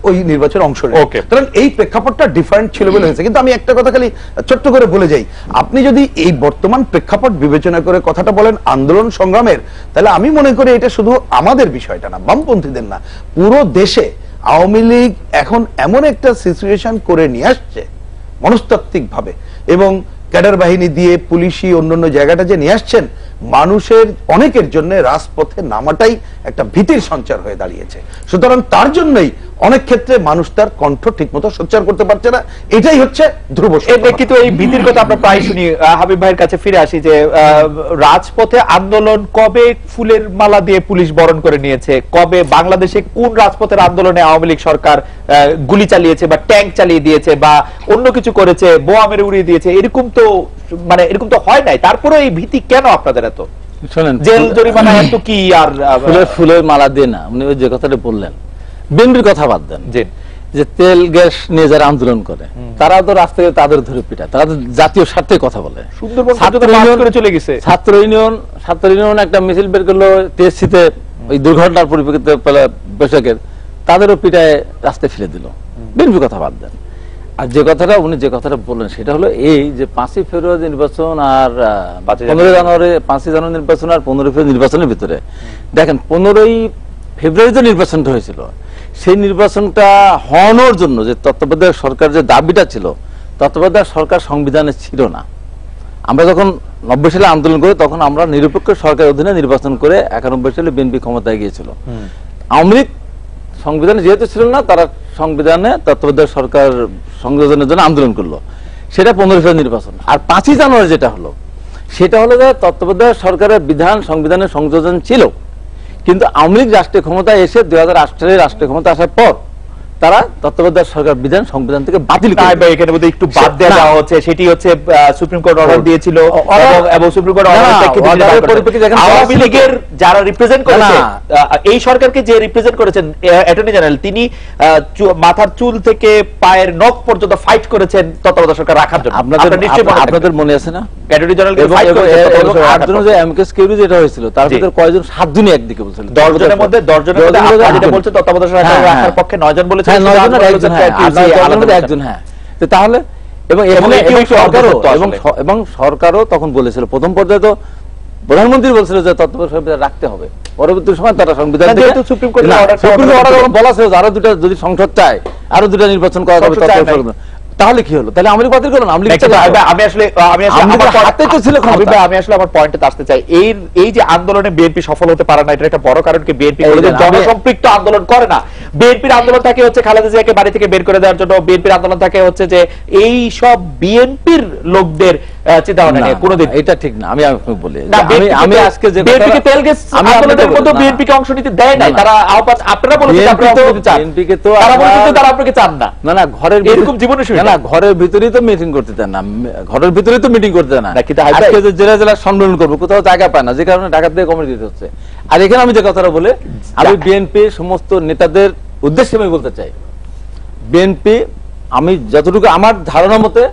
ওই নির্বাচনে অংশ নিই। সুতরাং এই প্রেক্ষাপটটা ডিফারেন্ট ছিল বলে হয়েছে। কিন্তু আমি একটা কথা খালি ছোট্ট করে বলে যাই, আপনি যদি এই বর্তমান প্রেক্ষাপট বিবেচনা করে কথাটা বলেন আন্দোলন সংগ্রামের, তাহলে আমি মনে করি এটা শুধু আমাদের বিষয়টা না, বামপন্থীদের না, পুরো দেশে আওয়ামী লীগ এখন এমন একটা সিচুয়েশন করে নিয়ে আসছে মনস্তাত্ত্বিক ভাবে, এবং ক্যাডার বাহিনী দিয়ে পুলিশি অন্যান্য জায়গাটা যে নিয়ে আসছেন, মানুষের অনেকের জন্য রাজপথে নামাটাই একটা ভীতির সঞ্চার হয়ে দাঁড়িয়েছে। সুতরাং তার জন্যই অনেক ক্ষেত্রে মানুষ তার কণ্ঠ ঠিক মতো সোচ্চার করতে পারছে না, এটাই হচ্ছে ধ্রুব সত্য। কিন্তু এই ভীতির কথা আমরা প্রায় শুনি। হাবিব ভাইয়ের কাছে ফিরে আসি যে রাজপথে আন্দোলন কবে ফুলের মালা দিয়ে পুলিশ বরণ করে নিয়েছে, কবে বাংলাদেশে কোন রাজপথের আন্দোলনে আওয়ামী লীগ সরকার গুলি চালিয়েছে বা ট্যাঙ্ক চালিয়ে দিয়েছে বা অন্য কিছু করেছে, বোমা মেরে উড়িয়ে দিয়েছে, এরকম তো মানে এরকম তো হয় নাই। তারপরে এই ভীতি কেন আপনাদের এত? শোনেন, জেল জরিমানা এত কি? আর ফুলের মালা দিয়ে না, উনি যে কথাটা বললেন, বিএনপির কথা বাদ দেন, যে তেল গ্যাস নিয়ে যারা আন্দোলন করে তারা তো রাস্তায় তাদের ধরে পিটায়, তারা তো জাতীয় স্বার্থে কথা বলে। ছাত্র ইউনিয়ন একটা মিছিল বের করলো টিএসসিতে, ওই দুর্ঘটনার পরিপ্রেক্ষিতে বৈশাখের, তাদেরও পিটায় রাস্তায় ফেলে দিল। বিএনপির কথা বাদ দেন। আর যে কথাটা উনি যে কথাটা বললেন সেটা হলো এই যে 5 ফেব্রুয়ারি নির্বাচন আর 15 জানুয়ারি 5 জানুয়ারি নির্বাচন আর 15 ফেব্রুয়ারি নির্বাচনের ভিতরে দেখেন, 15 ফেব্রুয়ারি যে নির্বাচনটা হয়েছিল, সেই নির্বাচনটা হওয়ানোর জন্য যে তত্ত্বাবধায়ক সরকার যে দাবিটা ছিল, তত্ত্বাবধায়ক সরকার সংবিধানে ছিল না। আমরা যখন 90 সালে আন্দোলন করি, তখন আমরা নিরপেক্ষ সরকারের অধীনে নির্বাচন করে 91 সালে বিএনপি ক্ষমতায় গিয়েছিল। আওয়ামী লীগ সংবিধানে যেহেতু ছিল না, তারা সংবিধানে তত্ত্বাবধায়ক সরকার সংযোজনের জন্য আন্দোলন করলো, সেটা 15 ফেব্রুয়ারি নির্বাচন। আর 5 জানুয়ারি যেটা হলো, সেটা হলো যে তত্ত্বাবধায়ক সরকারের বিধান সংবিধানের সংযোজন ছিল, কিন্তু আওয়ামী লীগ রাষ্ট্রীয় ক্ষমতায় এসে 2008 সালে রাষ্ট্রীয় ক্ষমতা আসার পর তারা তত্ত্বাবধায়ক সরকার বিধান সংবিধান থেকে বাতিল করে। এখানে বোধহয় একটু বাদ দেওয়া হচ্ছে, সেটি হচ্ছে সুপ্রিম কোর্ট অর্ডার দিয়েছিল, এবং সুপ্রিম কোর্ট আওয়ামী লীগের যারা রিপ্রেজেন্ট করেছে, এই সরকারকে যে রিপ্রেজেন্ট করেছেন অ্যাটর্নি জেনারেল, তিনি মাথার চুল থেকে পায়ের নখ পর্যন্ত ফাইট করেছেন তত্ত্বাবধায়ক সরকার রাখার জন্য। আপনাদের মনে আছে না অ্যাটর্নি জেনারেল যে এমকেস কিউরি যেটা হয়েছিল, তার ভিতরে কয়জন 7 জনই একদিকে বলছিল, 10 জনের মধ্যে যেটা বলছে তত্ত্বাবধায়ক সরকার রাখার পক্ষে 9 জন বলেছে, তাহলে এবং সরকারও তখন বলেছিল, প্রথম পর্যায়ে তো প্রধানমন্ত্রী বলছিল যে তত্ত্বাবধায়ক সরকার রাখতে হবে, পরবর্তী সময় তারা সংবিধান সুপ্রিম কোর্টের বলা ছিল আরো 2টা যদি সংসদ চায়, আরো 2টা নির্বাচন করা হবে, তাহলে কি হলো? তাহলে আমি বাতিল করলাম। আমি আসলে আমার পয়েন্টে আসতে চাই, এই যে আন্দোলনে বিএনপি সফল হতে পারে না, এটা একটা বড় কারণ কি বিএনপি জনসম্পৃক্ত আন্দোলন করে না। বিএনপির আন্দোলন থাকে হচ্ছে খালেদা জিয়াকে বাড়ি থেকে বের করে দেওয়ার জন্য, বিএনপির আন্দোলন থাকে হচ্ছে যে এই সব বিএনপির লোকদের চিন্তা ভাবনা নিয়ে। কোনোদিন এটা ঠিক না। আমি বলি আমি আজকে যে বিএনপিকে তেল গ্যাস আন্দোলনের মধ্যে বিএনপিকে অংশ নিতে দেয় নাই, তারা আপনারা বলেছেন বিএনপিকে তো তারা আপনাকে চান না। না না, ঘরের এরকম জীবনে না, ঘরের ভিতরেই তো মিটিং করতে দেন না, ঘরের ভিতরেই তো মিটিং করতে দেন না। আজকে যে জেলা জেলা সম্মেলন করবো, কোথাও জায়গা পায় না, যে কারণে ঢাকা থেকে কমিটি দিতে হচ্ছে। আর এখানে আমি যে কথাটা বলে, আমি বিএনপির সমস্ত নেতাদের উদ্দেশ্যে আমি বলতে চাই, বিএনপি আমি যতটুকু আমার ধারণা মতে,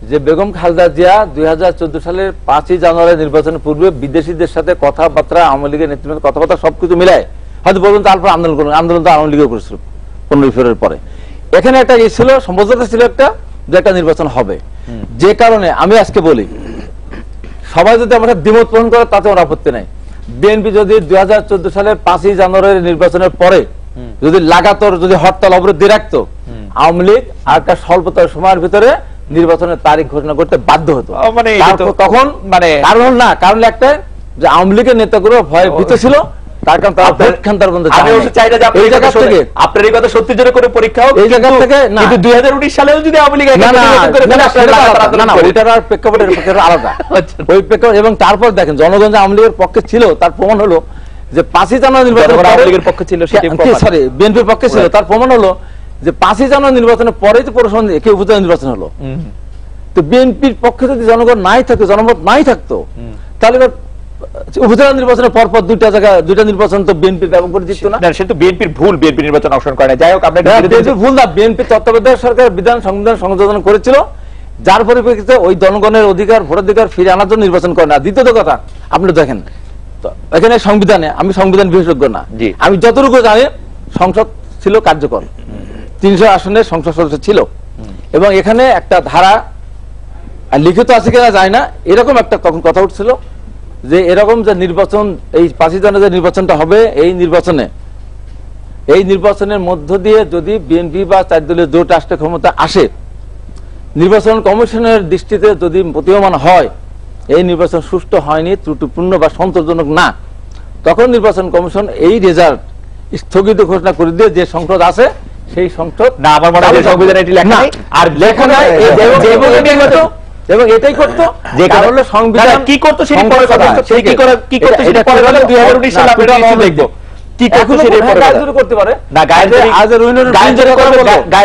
যে বেগম খালেদা জিয়া 2014 সালের 5 জানুয়ারি নির্বাচনের পূর্বে বিদেশিদের সাথে কথাবার্তা, আওয়ামী লীগের নেতৃত্বের কথাবার্তা সবকিছু মিলায় হয়তো বলবেন তারপর আন্দোলন করুন, আন্দোলন তো আওয়ামী লীগও করেছিল 15 ফেব্রুয়ারির পরে। এখানে একটা ইয়ে ছিল, সমঝোতা ছিল একটা, যে একটা নির্বাচন হবে। যে কারণে আমি আজকে বলি, সবাই যদি আমরা দ্বিমত পোষণ করে তাতে আমার আপত্তি নাই। বিএনপি যদি 2014 সালের 5ই জানুয়ারির নির্বাচনের পরে যদি লাগাতার যদি হরতাল অবরোধ দিয়ে রাখতো, আওয়ামী লীগ আর একটা স্বল্পতর সময়ের ভিতরে নির্বাচনের তারিখ ঘোষণা করতে বাধ্য হতো। মানে তখন মানে কারণ একটা যে আওয়ামী লীগের নেতাগুলো ভয়ে ভীত ছিল, তার কারণ তারা ভোট খান্তার বন্ধ। আমি অবশ্য চাই না যে আপনি এই জায়গা থেকে আপনার এই কথা সত্যি জোরে করে পরীক্ষা হোক, এই জায়গা থেকে না, কিন্তু 2019 সালেও যদি আওয়ামী লীগ ওইটার আর প্রেক্ষাপটের পক্ষে আলাদা ওই প্রেক্ষাপট। এবং তারপর দেখেন জনগণ আওয়ামী লীগের পক্ষে ছিল, তার প্রমাণ হলো যে 5ই জানুয়ারি নির্বাচন আওয়ামী লীগের পক্ষে ছিল, সরি বিএনপির পক্ষে ছিল, তার প্রমাণ হলো যে 5ই জানুয়ারি নির্বাচনের পরেই তো পৌরসভা উপজেলা নির্বাচন হলো। তো বিএনপির পক্ষে যদি জনগণ নাই থাকতো, জনমত নাই থাকতো, তাহলে উপজেলা নির্বাচনের পরপর দুইটা নির্বাচন তো বিএনপি ব্যবহার করে জিততো না। সেটা বিএনপির ভুল, বিএনপি নির্বাচন অংশগ্রহণ করে না। যাই হোক, আমরা ভুল না, বিএনপি তত্ত্বাবধায়ক সরকার বিধান সংবিধান সংযোজন করেছিল, যার পরিপ্রেক্ষিতে ওই জনগণের অধিকার ভোটাধিকার ফিরে আনার জন্য নির্বাচন করে না। দ্বিতীয়ত কথা, আপনি দেখেন এখানে সংবিধানে, আমি সংবিধান বিশেষজ্ঞ না, আমি যতটুকু জানি সংসদ ছিল কার্যকর, 300 আসনের সংসদ সদস্য ছিল, এবং এখানে একটা ধারা লিখিত আছে কিনা যায় না, এরকম একটা তখন কথা উঠছিল যে এরকম যে নির্বাচন, এই 5ই জানুয়ারি যে নির্বাচনটা হবে, এই নির্বাচনের মধ্য দিয়ে যদি বিএনপি বা 4 দলীয় জোট রাষ্ট্র ক্ষমতা আসে, নির্বাচন কমিশনের দৃষ্টিতে যদি প্রতীয়মান হয় এই নির্বাচন সুষ্ঠু হয়নি, ত্রুটিপূর্ণ বা সন্তোষজনক না, তখন নির্বাচন কমিশন এই রেজাল্ট স্থগিত ঘোষণা করে দিয়ে যে সংসদ আছে সেই সংসদ না, আমার মনে হয় সংবিধানে এটি লেখা নাই, আর লেখা নাই, এবং এটাই করতো যে কারণে সংবিধান কি করতো সেটা পরের কথা, সেই কি করতো সেটা পরের কথা। 2019 সালে আমরা দেখব কি করতো সেটা পরের কথা। করতে পারে না, গায়ের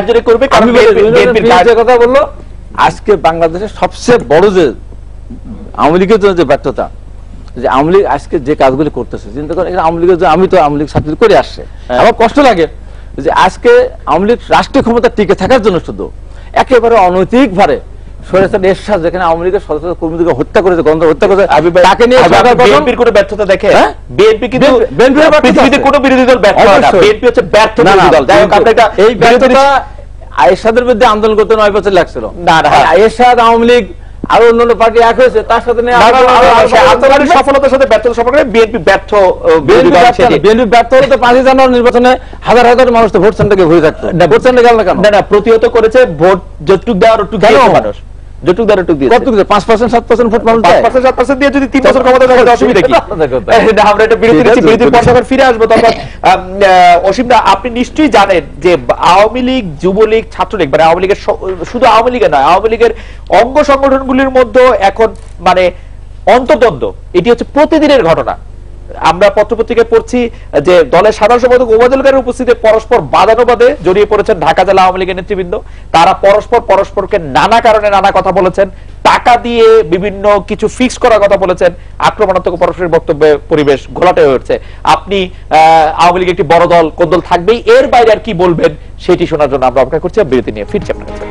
জোরে করবে। আমি বিএনপির কথা বললো, আজকে বাংলাদেশের সবচেয়ে বড় যে আওয়ামী লীগের জন্য যে ব্যর্থতা, যে আওয়ামী লীগ আজকে যে কাজগুলি করতেছে, চিন্তা করেন আওয়ামী লীগের, আমি তো আওয়ামী লীগ ছাত্র করে আসছে, আমার কষ্ট লাগে যে আজকে আওয়ামী লীগ রাষ্ট্রীয় ক্ষমতা টিকে থাকার জন্য শুধু একেবারে অনৈতিক ভাবে এরশাদ যেখানে আওয়ামী লীগের সদস্য কর্মীদেরকে হত্যা করেছে, হত্যা করেছে, তাকে নিয়ে বিএনপির কোনো ব্যর্থতা দেখে? বিএনপি কিন্তু পৃথিবীতে কোনো বিরোধী দল ব্যর্থ হয় না, বিএনপি হচ্ছে ব্যর্থ বিরোধী দল। যাই হোক, আমরা এই ব্যর্থতা এরশাদের বিরুদ্ধে আন্দোলন করতে 9 বছর লাগছিল না, এরশাদ আওয়ামী লীগ আর অন্যান্য পার্টি এক হয়েছে, তার সাথে সফলতার সাথে ব্যর্থতা সম্পর্কে বিএনপি ব্যর্থ হলে তো 5ই জানুয়ারি নির্বাচনে হাজার হাজার মানুষ তো ভোট সেন্টারে ঘুরে থাকতো, ভোট সেন্টারে গেল না কেন? না, প্রতিহত করেছে ভোট, যতটুক দেওয়ার একটু মানুষ যতটুক দেওয়ার একটু দিয়ে 5% 7% ভোট মানুষ 5% দিয়ে যদি 3 বছর ক্ষমতা থাকে অসুবিধা কি? আমরা একটা বিরতির পর যখন ফিরে আসবো তখন অসীম দা, আপনি নিশ্চয়ই জানেন যে আওয়ামী লীগ, যুবলীগ, ছাত্রলীগ, মানে আওয়ামী লীগের শুধু আওয়ামী লীগের নয়, আওয়ামী লীগের অঙ্গ সংগঠনগুলির মধ্যে এখন মানে অন্তর্দ্বন্দ্ব, এটি হচ্ছে প্রতিদিনের ঘটনা। আমরা পত্রপত্রিকায় পড়ছি যে দলের সাধারণ সম্পাদক ওবায়দুল কাদের উপস্থিতিতে পরস্পর বাদানুবাদে জড়িয়ে পড়েছেন ঢাকা জেলা আওয়ামী লীগের নেতৃবৃন্দ। তারা পরস্পরকে নানা কারণে নানা কথা বলেছেন, টাকা দিয়ে বিভিন্ন কিছু ফিক্স করার কথা বলেছেন, আক্রমণাত্মক পরস্পরের বক্তব্যে পরিবেশ ঘোলাটে হয়ে উঠছে। আপনি আওয়ামী লীগ একটি বড় দল, কোন দল থাকবেই, এর বাইরে আর কি বলবেন সেটি শোনার জন্য আমরা অপেক্ষা করছি। বিরতি নিয়ে ফিরছি আপনার কাছে।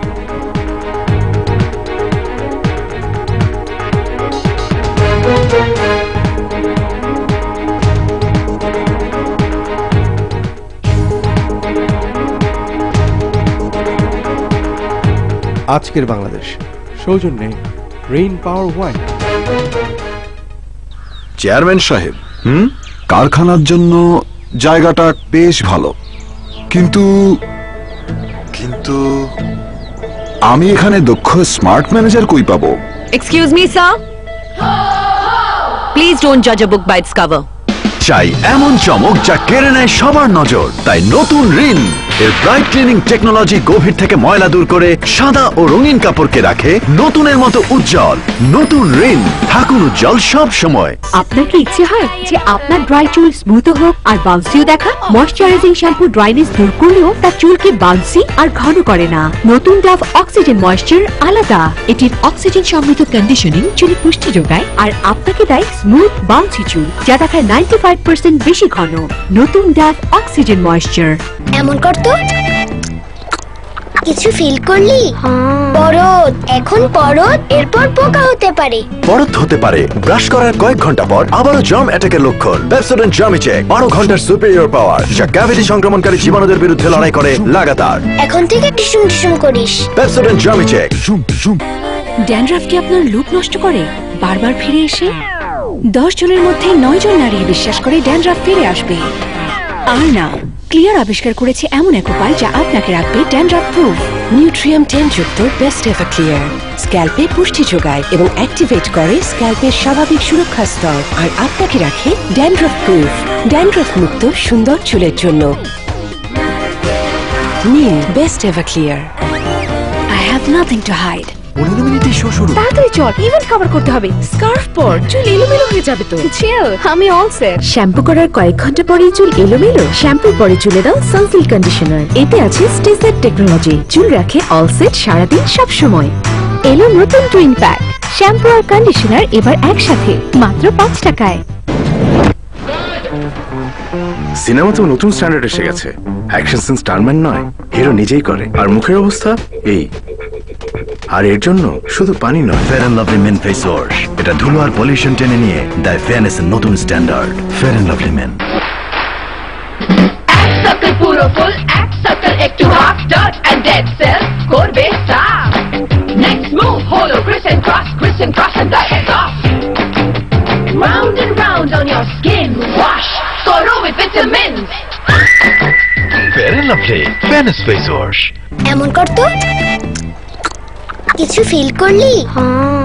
আজকের বাংলাদেশ সৌজন্যে রেইন পাওয়ার ওয়াইন। চেয়ারম্যান সাহেব, কারখানার জন্য জায়গাটা বেশ ভালো, কিন্তু আমি এখানে দক্ষ স্মার্ট ম্যানেজার কই পাবো? Excuse me sir, please don't জাজ আ বুক বাই ইটস কভার। চাই এমন চমক যা কেড়ে নেয় সবার নজর, তাই নতুন রিন এর ব্রাইট ক্লিনিং টেকনোলজি গভীর থেকে ময়লা দূর করে সাদা ও রঙিন কাপড়কে রাখে নতুনের মতো উজ্জ্বল। নতুন রিন, থাকুন উজ্জ্বল সব সময়। আপনার কি ইচ্ছে হয় যে আপনার ড্রাই চুল স্মুথ হোক আর বাউন্সিও দেখা? ময়শ্চারাইজিং শ্যাম্পু ড্রাইনেস দূর করলেও তার চুলকে বাউন্সি আর ঘন করে না। নতুন ডাভ অক্সিজেন ময়েশ্চার আলাদা, এটির অক্সিজেন সমৃদ্ধ কন্ডিশনিং চুলে পুষ্টি যোগায় আর আপনাকে দেয় স্মুথ বাউন্সি চুল যা দেখায় 95% বেশি ঘন। নতুন ডাভ অক্সিজেন ময়েশ্চার। এমন করতো কিছু ফিল করলি? পরদ, এখন পরদ, এরপর পোকা হতে পারে। পরদ হতে পারে ব্রাশ করার কয়েক ঘন্টা পর, আবারও জার্ম অ্যাটাকের লক্ষণ। পেপসোডেন্ট জার্মিচেক 12 ঘন্টার সুপিরিয়র পাওয়ার, যা ক্যাভিটি সংক্রমণকারী জীবাণুদের বিরুদ্ধে লড়াই করে লাগাতার। এখন থেকে টিসুম টিসুম করিস। পেপসোডেন্ট জার্মিচেক। ড্যান্ড্রাফ কি আপনার লুক নষ্ট করে বারবার ফিরে এসে? 10 জনের মধ্যে 9 জন নারী বিশ্বাস করে ড্যান্ড্রাফ ফিরে আসবে। আর না, ক্লিয়ার আবিষ্কার করেছে এমন এক উপায় যা আপনাকে রাখবে ড্যান্ড্রাফ প্রুফ। নিউট্রিয়াম 10 যুক্ত বেস্ট এভার ক্লিয়ার স্ক্যাল্পে পুষ্টি যোগায় এবং অ্যাক্টিভেট করে স্ক্যাল্পের স্বাভাবিক সুরক্ষা স্তর, আর আপনাকে রাখে ড্যান্ড্রাফ প্রুফ, ড্যান্ড্রাফ মুক্ত সুন্দর চুলের জন্য। New best ever clear. I have nothing to hide. 15 মিনিটে শো শুরু। তাড়াতাড়ি চল, ইভেন্ট কভার করতে হবে। স্কার্ফ পর, চুল এলোমেলো হয়ে যাবে তো। চিল, আমি অল সেট। শ্যাম্পু করার কয়েক ঘন্টা পরেই চুল এলোমেলো? শ্যাম্পুর পরে চুলে দাও সানসিল্ক কন্ডিশনার। এতে আছে স্টেসেট টেকনোলজি, চুল রাখে অল সেট সারাদিন সব সময়। এলো নতুন টুইন প্যাক, শ্যাম্পু আর কন্ডিশনার এবার একসাথে মাত্র 5 টাকায়। সিনেমা তো নতুন স্ট্যান্ডার্ড এসে গেছে। অ্যাকশন সিন স্টারম্যান নয়, হিরো নিজেই করে। আর মুখের অবস্থা এই, আর এর জন্য শুধু পানি নয়। Fair and lovely men face wash, এটা ধুলো আর পলিউশন টেনে নিয়ে দেয় ফেয়ারনেসের নতুন standard. Fair and lovely men. Circle পুরো ফুল, এক সার্কেল একটু half dirt and dead cell করবে সাফ। নেক্সট মুভ হলো criss and cross and the head off. Round and round on your skin, wash, করো with vitamins. Fair and lovely fairness face wash. এমন করতো কিছু feel করলি?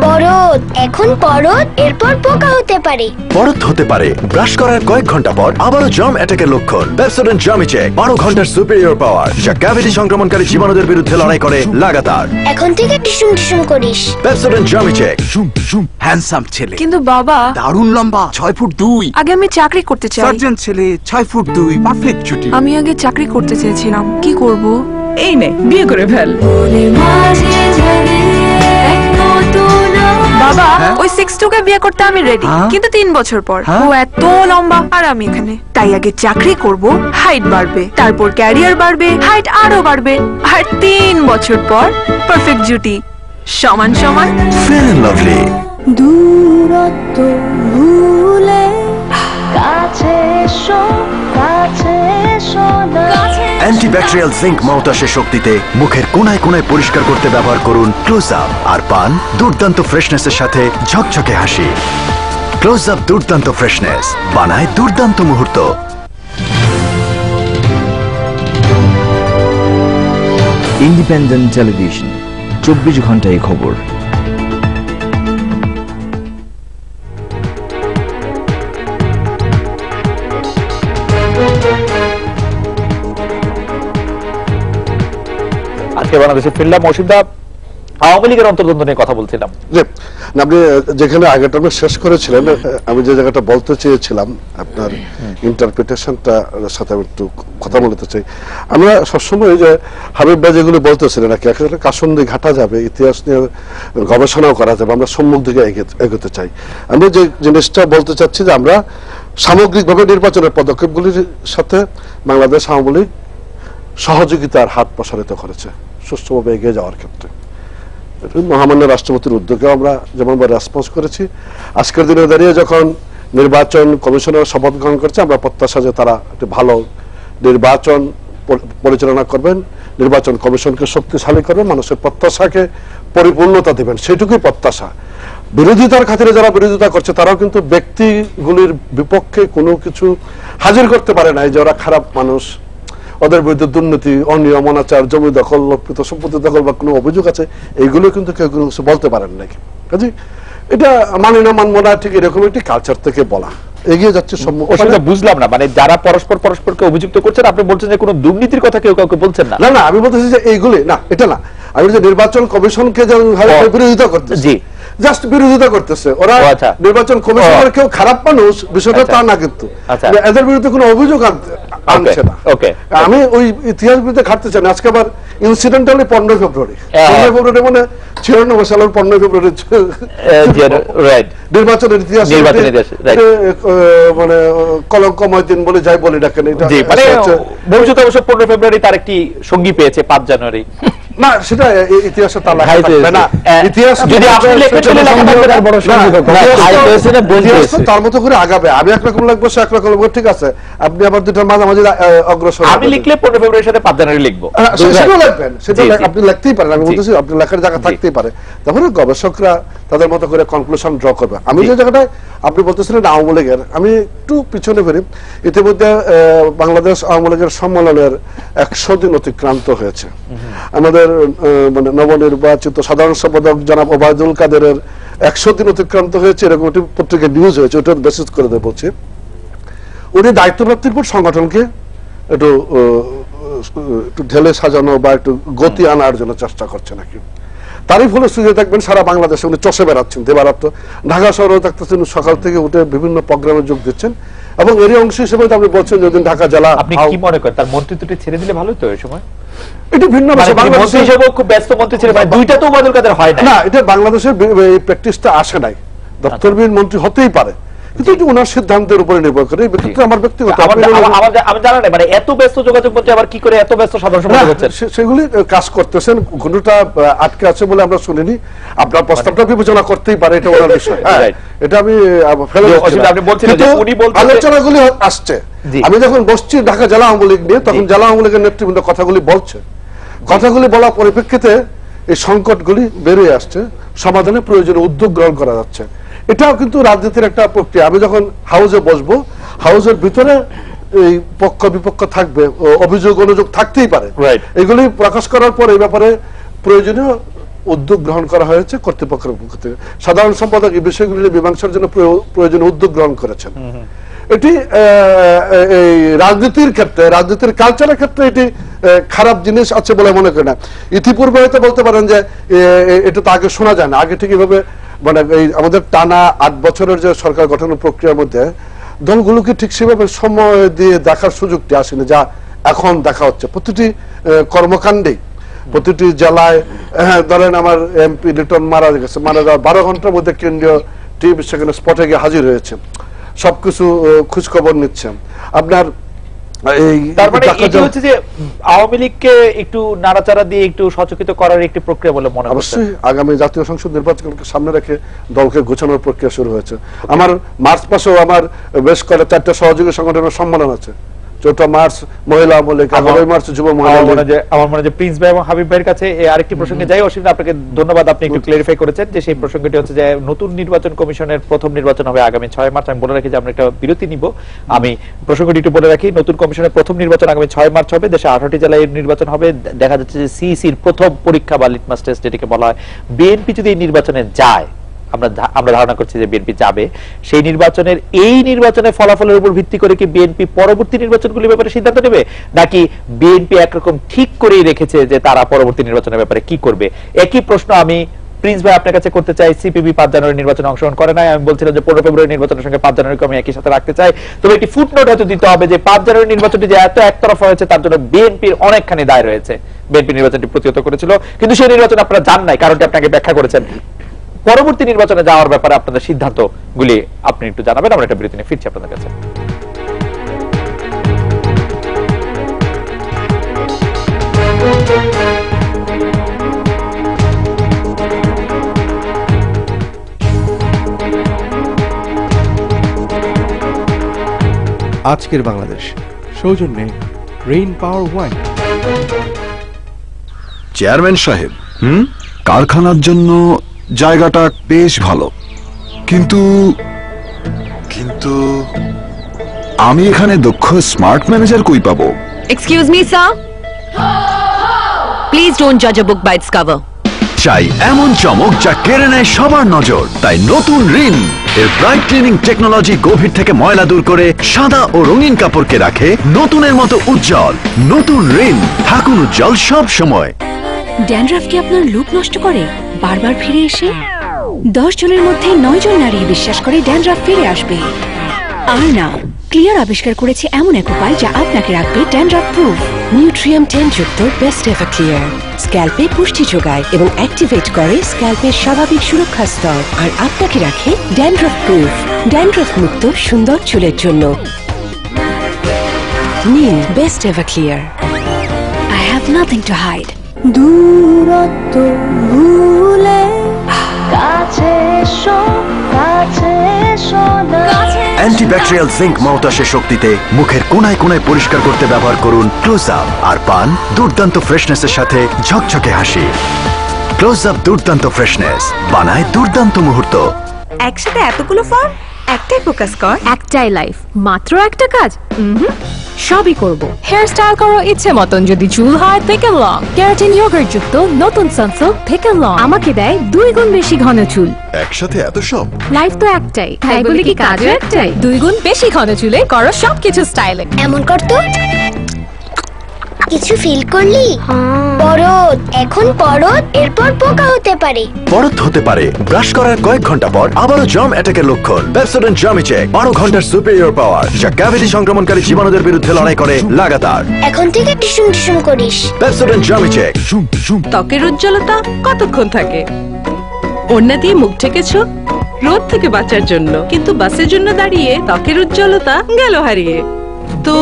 পরদ, এখন পরদ, এরপর পোকা হতে পারে। পরত হতে পারে ব্রাশ করার কয়েক ঘন্টা পর, আবারও জার্ম অ্যাটাকের লক্ষণ। পেপসোডেন্ট জার্মি চেক 12 ঘন্টার সুপিরিয়র পাওয়ার, যা ক্যাভিটি সংক্রমণকারী জীবাণুদের বিরুদ্ধে লড়াই করে লাগাতার। এখন থেকে টিসুম টিসুম করিস। Pepsodent জার্মি check. হ্যান্ডসাম ছেলে, কিন্তু বাবা দারুণ লম্বা, 6 ফুট 2। আগে আমি চাকরি করতে চাই। সার্জন ছেলে, 6 ফুট 2, পারফেক্ট চুটি। আমি আগে চাকরি করতে চেয়েছিলাম, কি করব? এই নে, বিয়ে করে ফেল। বাবা, ওই 6'2" কে বিয়ে করতে আমি রেডি, কিন্তু 3 বছর পর। ও এত লম্বা আর আমি এখানে। তাই আগে চাকরি করব, হাইট বাড়বে, তারপর ক্যারিয়ার বাড়বে, হাইট আরো বাড়বে, আর 3 বছর পর পারফেক্ট জুটি, সমান সমান। Fair and lovely. দূরত্ব ভুলে কাছে এসো, কাছে এসো না। অ্যান্টিব্যাকটেরিয়াল জিঙ্ক মাউথওয়াশের শক্তিতে মুখের কোনায় কোনায় পরিষ্কার করতে ব্যবহার করুন ক্লোজ আপ, আর পান দুর্দান্ত ফ্রেশনেসের সাথে ঝকঝকে হাসি। ক্লোজ আপ দুর্দান্ত ফ্রেশনেস বানায় দুর্দান্ত মুহূর্ত। ইন্ডিপেন্ডেন্ট টেলিভিশন, 24 ঘন্টায় খবর। আজকে বাংলাদেশে ফিরলাম। মসিদা, আওয়ামী লীগের অন্তর্দ্বন্দ্ব নিয়ে কথা বলছিলাম। আপনি যেখানে আগেটা আপনি শেষ করেছিলেন, আমি যে জায়গাটা বলতে চেয়েছিলাম, আপনার ইন্টারপ্রিটেশনটা সাথে আমি একটু কথা বলতে চাই। আমরা সবসময় যে হাবিব ভাই যেগুলো বলতেছিলেন, নাকি একটা কাসন্দি ঘাটা যাবে, ইতিহাস নিয়ে গবেষণাও করা যাবে, আমরা সম্মুখ দিকে এগোতে চাই। আমরা যে জিনিসটা বলতে চাচ্ছি যে আমরা সামগ্রিকভাবে নির্বাচনের পদক্ষেপগুলির সাথে বাংলাদেশ আওয়ামী লীগ সহযোগিতার হাত প্রসারিত করেছে সুষ্ঠুভাবে এগিয়ে যাওয়ার ক্ষেত্রে। মহামান্য রাষ্ট্রপতির উদ্যোগে আমরা যেমন রেসপন্স করেছি। আজকের দিনে দাঁড়িয়ে যখন নির্বাচন কমিশনের শপথ গ্রহণ করছে, আমরা প্রত্যাশা যে তারা একটি ভালো নির্বাচন পরিচালনা করবেন, নির্বাচন কমিশনকে শক্তিশালী করবেন, মানুষের প্রত্যাশাকে পরিপূর্ণতা দেবেন, সেটুকুই প্রত্যাশা। বিরোধিতার খাতিরে যারা বিরোধিতা করছে তারাও কিন্তু ব্যক্তিগুলির বিপক্ষে কোনো কিছু হাজির করতে পারে না যে ওরা খারাপ মানুষ, ওদের বিরুদ্ধে দুর্নীতি, অনিয়ম, অনাচার, জমি দখল, লক্ষিত সম্পত্তি দখল বা কোনো অভিযোগ আছে, এইগুলো কিন্তু কেউ কোনো কিছু বলতে পারেন নাকি। কাজে এটা মানি না মানবো না, ঠিক এরকম একটি কালচার থেকে বলা এগিয়ে যাচ্ছে সম্মুখে। বুঝলাম না, মানে যারা পরস্পরকে অভিযুক্ত করছেন, আপনি বলছেন যে কোনো দুর্নীতির কথা কেউ কাউকে বলছেন না। না, আমি বলতেছি যে এইগুলি না, এটা না, আমি যে নির্বাচন কমিশনকে যেমন বিরোধিতা করতেছি, জি জাস্ট বিরোধিতা করতেছে ওরা। নির্বাচন কমিশনের কেউ খারাপ মানুষ বিষয়টা তা না, কিন্তু এদের বিরুদ্ধে কোনো অভিযোগ আনছে না। আমি ওই ইতিহাস বিরুদ্ধে খাটতে চাই না। আজকে আবার ইনসিডেন্টালি 15 ফেব্রুয়ারি মানে 96 সালের 15 ফেব্রুয়ারি নির্বাচনের ইতিহাস মানে কলঙ্কময় দিন বলে যাই বলি না কেন, এটা ভবিষ্যতে অবশ্য 15 ফেব্রুয়ারি তার একটি সঙ্গী পেয়েছে 5 জানুয়ারি। না সেটা ইতিহাসে তার লেখা থাকবে না। ইতিহাস যদি আপনি লিখবেন তাহলে লেখা থাকবে তার বড় ইতিহাস তো তার মতো করে আগাবে। আমি একরকম লিখবো, সে একরকম লিখবো, ঠিক আছে। আপনি আবার দুটার মাঝামাঝি অগ্রসর। আমি লিখলে 15 ফেব্রুয়ারির সাথে 5 জানুয়ারি লিখবো, সেটাও লিখবেন, সেটা আপনি লিখতেই পারেন। আমি বলতেছি আপনি লেখার জায়গা থাকতেই পারে। তারপরে গবেষকরা তাদের মতো করে কনক্লুশন ড্র করবে। আমি যে জায়গাটায় আপনি বলতেছিলেন আওয়ামী লীগের, আমি একটু পিছনে ফিরি। ইতিমধ্যে বাংলাদেশ আওয়ামী লীগের সম্মেলনের 100 দিন অতিক্রান্ত হয়েছে। আমাদের মানে নবনির্বাচিত সাধারণ সম্পাদক জনাব ওবায়দুল কাদেরের 100 দিন অতিক্রান্ত হয়েছে, এরকম একটি পত্রিকায় নিউজ হয়েছে, ওটার বেসিস করে দেব বলছি। উনি দায়িত্বপ্রাপ্তির পর সংগঠনকে একটু ঢেলে সাজানো বা একটু গতি আনার জন্য চেষ্টা করছে নাকি। তারই ফলে সুযোগ দেখবেন সারা বাংলাদেশে উনি চষে বেড়াচ্ছেন, দেবারাত্র ঢাকা শহরেও থাকতেছেন, সকাল থেকে উঠে বিভিন্ন প্রোগ্রামে যোগ দিচ্ছেন। এবং এরই অংশ হিসেবে আপনি বলছেন যেদিন ঢাকা জেলা, আপনি কি মনে করেন তার মন্ত্রিত্বটি ছেড়ে দিলে ভালো তো এই সময়? এটা ভিন্ন বিষয়। মন্ত্রী হিসেবে খুব ব্যস্ত মন্ত্রী ছিলেন, দুইটা তো ওবায়দুল কাদের হয় না। এটা বাংলাদেশের এই প্র্যাকটিসটা আসে নাই। দপ্তরবিহীন মন্ত্রী হতেই পারে, কিন্তু এটি ওনার সিদ্ধান্তের উপরে নির্ভর করে। এই ব্যক্তিত্ব আমার ব্যক্তিগত, আমি জানা নাই মানে এত ব্যস্ত যোগাযোগ মন্ত্রী আবার কি করে এত ব্যস্ত সাধারণ সম্পাদক হচ্ছেন? সেগুলি কাজ করতেছেন, ঘন্টা আটকে আছে বলে আমরা শুনিনি। আপনার প্রস্তাবটা বিবেচনা করতেই পারে, এটা ওনার বিষয়। এটা আমি ফেলে আলোচনাগুলি আসছে। আমি যখন বসছি ঢাকা জেলা আওয়ামী লীগ নিয়ে, তখন জেলা আওয়ামী লীগের নেতৃবৃন্দ কথাগুলি বলছে। কথাগুলি বলার পরিপ্রেক্ষিতে এই সংকটগুলি বেরিয়ে আসছে, সমাধানে প্রয়োজনীয় উদ্যোগ গ্রহণ করা যাচ্ছে। এটাও কিন্তু রাজনীতির একটা প্রক্রিয়া। আমি যখন হাউসে বসবো, হাউসের ভিতরে এই পক্ষ বিপক্ষ থাকবে, অভিযোগ অনুযোগ থাকতেই পারে। এগুলি প্রকাশ করার পর এই ব্যাপারে প্রয়োজনীয় উদ্যোগ গ্রহণ করা হয়েছে কর্তৃপক্ষের পক্ষ থেকে। সাধারণ সম্পাদক এই বিষয়গুলি মীমাংসার জন্য প্রয়োজনীয় উদ্যোগ গ্রহণ করেছেন। এটি এই রাজনীতির ক্ষেত্রে, রাজনীতির কালচারের ক্ষেত্রে এটি খারাপ জিনিস আছে বলে মনে করি না। ইতিপূর্বে হয়তো বলতে পারেন যে এটা তো আগে শোনা যায় না, আগে ঠিক এভাবে মানে এই আমাদের টানা 8 বছরের যে সরকার গঠনের প্রক্রিয়ার মধ্যে দলগুলোকে ঠিক সেভাবে সময় দিয়ে দেখার সুযোগটি আসেনি, যা এখন দেখা হচ্ছে। প্রতিটি কর্মকাণ্ডে, প্রতিটি জেলায়, ধরেন আমার এমপি লিটন মারা গেছে, মারা যাওয়ার 12 ঘন্টার মধ্যে কেন্দ্রীয় টিম সেখানে স্পটে গিয়ে হাজির হয়েছে, সবকিছু খোঁজখবর নিচ্ছেন। আপনার তার মানে এটা হচ্ছে যে আওয়ামী লীগকে একটু নাড়াচাড়া দিয়ে একটু সচেতন করার একটি প্রক্রিয়া বলে মনে হচ্ছে। অবশ্যই আগামী জাতীয় সংসদ নির্বাচনকে সামনে রেখে দলকে গোছানোর প্রক্রিয়া শুরু হয়েছে। আমার মার্চ মাসেও আমার বেশ কয়েকটা 4টা সহযোগী সংগঠনের সম্মেলন আছে। 4 মার্চ মহিলা আওয়ামী লীগ, 11 মার্চ যুব মহিলা লীগ। আমার মনে হয় প্রিন্স ভাই এবং হাবিব ভাইয়ের কাছে আরেকটি প্রসঙ্গে যাই। অসীম আপনাকে ধন্যবাদ, আপনি একটু ক্লিয়ারিফাই করেছেন যে সেই প্রসঙ্গটি হচ্ছে যে নতুন নির্বাচন কমিশনের প্রথম নির্বাচন হবে আগামী 6 মার্চ। আমি বলে রাখি যে আমরা একটা বিরতি নিব, আমি প্রসঙ্গটি একটু বলে রাখি। নতুন কমিশনের প্রথম নির্বাচন আগামী 6 মার্চ হবে, দেশে 18টি জেলায় নির্বাচন হবে। দেখা যাচ্ছে যে সিইসির প্রথম পরীক্ষা বা লিটমাস টেস্ট যেটাকে বলা হয়, বিএনপি যদি এই নির্বাচনে যায়, আমরা ধারণা করছি যে বিএনপি যাবে, সেই নির্বাচনের ফলাফলের উপর ভিত্তি করে কি বিএনপি পরবর্তী নির্বাচনগুলির ব্যাপারে সিদ্ধান্ত নেবে, নাকি বিএনপি একরকম ঠিক করেই রেখেছে যে তারা পরবর্তী নির্বাচনের ব্যাপারে কি করবে? একই প্রশ্ন আমি প্রিন্স ভাই আপনার কাছে করতে চাই। সিপিবি 5 জানুয়ারি নির্বাচনে অংশগ্রহণ করে নাই, আমি বলছিলাম যে 15 ফেব্রুয়ারি নির্বাচনের সঙ্গে 5 জানুয়ারিকে আমি একই সাথে রাখতে চাই। তবে একটি ফুটনোট হয়তো দিতে হবে যে 5 জানুয়ারি নির্বাচনটি যে এত একতরফা হয়েছে তার জন্য বিএনপির অনেকখানি দায় রয়েছে। বিএনপি নির্বাচনটি প্রতিহত করেছিল, কিন্তু সেই নির্বাচনে আপনারা যান নাই, কারণটি আপনাকে ব্যাখ্যা করেছেন। পরবর্তী নির্বাচনে যাওয়ার ব্যাপারে আপনাদের সিদ্ধান্তগুলি আপনি একটু জানাবেন। আমরা একটা বিরতি নিয়ে ফিরছি আপনাদের কাছে। আজকের বাংলাদেশ সৌজন্যে রেইন পাওয়ার ওয়াইন। চেয়ারম্যান সাহেব, কারখানার জন্য জায়গাটা বেশ ভালো, কিন্তু আমি এখানে দক্ষ স্মার্ট ম্যানেজার কই পাবো? Excuse me sir, please don't জাজ আ বুক বাই ইটস কভার। চাই এমন চমক যা কেড়ে নেয় সবার নজর, তাই নতুন রিন এর ব্রাইট ক্লিনিং টেকনোলজি গভীর থেকে ময়লা দূর করে সাদা ও রঙিন কাপড়কে রাখে নতুনের মতো উজ্জ্বল। নতুন রিন, থাকুন উজ্জ্বল সব সময়। ড্যান্ড্রাফ কি আপনার লুক নষ্ট করে বারবার ফিরে এসে? 10 জনের মধ্যে 9 জন নারী বিশ্বাস করে ড্যান্ড্রাফ ফিরে আসবে। আর না, ক্লিয়ার আবিষ্কার করেছে এমন এক উপায় যা আপনাকে রাখবে ড্যান্ড্রাফ প্রুফ। নিউট্রিয়াম 10 যুক্ত বেস্ট এভার ক্লিয়ার স্ক্যাল্পে পুষ্টি যোগায় এবং অ্যাক্টিভেট করে স্ক্যাল্পের স্বাভাবিক সুরক্ষা স্তর, আর আপনাকে রাখে ড্যান্ড্রাফ প্রুফ, ড্যান্ড্রাফ মুক্ত সুন্দর চুলের জন্য। নিন best ever clear. I have nothing to hide. দূরত্ব ভুলে কাছে এসো না অ্যান্টিব্যাকটেরিয়াল জিঙ্ক মাউথওয়াশের শক্তিতে মুখের কোনায় কোনায় পরিষ্কার করতে ব্যবহার করুন ক্লোজ আপ, আর পান দুর্দান্ত ফ্রেশনেসের সাথে ঝকঝকে হাসি। ক্লোজ আপ দুর্দান্ত ফ্রেশনেস বানায় দুর্দান্ত মুহূর্ত। একসাথে এতগুলো ফর্ম একটাই ফোকাস কর। একটাই লাইফ, মাত্র একটা কাজ। সবই করব। হেয়ার স্টাইল করো ইচ্ছে মতন, যদি চুল হয় thick and long, keratin yogurt যুক্ত নতুন সানসিল্ক থিক এন্ড লং আমাকে দেয় 2 গুণ বেশি ঘন চুল। একসাথে এত সব? লাইফ তো একটাই, তাই বলে কি কাজও একটাই? 2 গুণ বেশি ঘন চুলে করো সবকিছু স্টাইলিং। এমন করতো কিছু ফিল করলি? পরদ, এখন পরদ, এরপর পোকা হতে পারে। পরত হতে পারে ব্রাশ করার কয়েক ঘন্টা পর আবারও জার্ম অ্যাটাকের লক্ষণ। পেপসোডেন্ট জার্মিচেক 12 ঘন্টার সুপিরিয়র পাওয়ার, যা ক্যাভিটি সংক্রমণকারী জীবাণুদের বিরুদ্ধে লড়াই করে লাগাতার। এখন থেকে টিসুম টিসুম করিস। পেপসোডেন্ট জার্মিচেক। ত্বকের উজ্জ্বলতা কতক্ষণ থাকে? ওড়না দিয়ে মুখ ঢেকেছো রোদ থেকে বাঁচার জন্য, কিন্তু বাসের জন্য দাঁড়িয়ে ত্বকের উজ্জ্বলতা গেল হারিয়ে। তো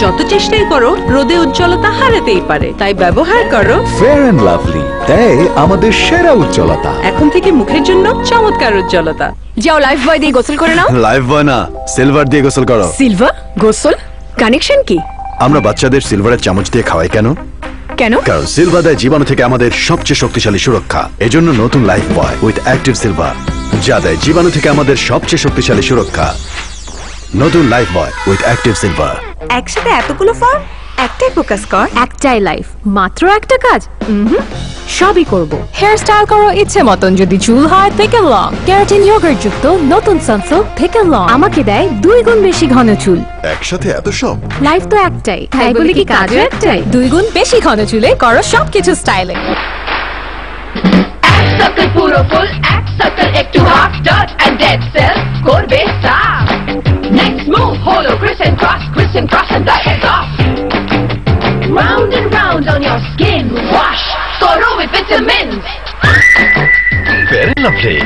যত চেষ্টাই করো রোদে উজ্জ্বলতা হারাতেই পারে, তাই ব্যবহার করো ফেয়ার এন্ড লাভলি, তাই আমাদের সেরা উজ্জ্বলতা। এখন থেকে মুখের জন্য চমৎকার উজ্জ্বলতা। যাও লাইফ বয় দিয়ে গোসল করে নাও। লাইফ বয় না, সিলভার দিয়ে গোসল করো। সিলভার গোসল কানেকশন কি? আমরা বাচ্চাদের সিলভারের চামচ দিয়ে খাওয়াই কেন? কেন? কারণ সিলভার দেয় জীবাণু থেকে আমাদের সবচেয়ে শক্তিশালী সুরক্ষা। এজন্য নতুন life boy with active silver, যা দেয় জীবাণু থেকে আমাদের সবচেয়ে শক্তিশালী সুরক্ষা। নতুন life boy with active silver. একসাথে এতগুলো ফর্ম একটাই ফোকাস কর। একটাই লাইফ, মাত্র একটা কাজ। সবই করব। হেয়ার স্টাইল করো ইচ্ছে মতন, যদি চুল হয় thick and long, keratin yogurt যুক্ত নতুন সানসিল্ক থিক এন্ড লং আমাকে দেয় 2 গুণ বেশি ঘন চুল। একসাথে এত সব? লাইফ তো একটাই, তাই বলে কি কাজও একটাই? 2 গুণ বেশি ঘন চুলে করো সবকিছু স্টাইলিং। এক সার্কেল পুরো ফুল, এক সার্কেল একটু half, dot and dead cell করবে সাফ। Next move, holo, criss and cross and the head off. Round and round on your skin, wash, thorough with vitamins. Fair and lovely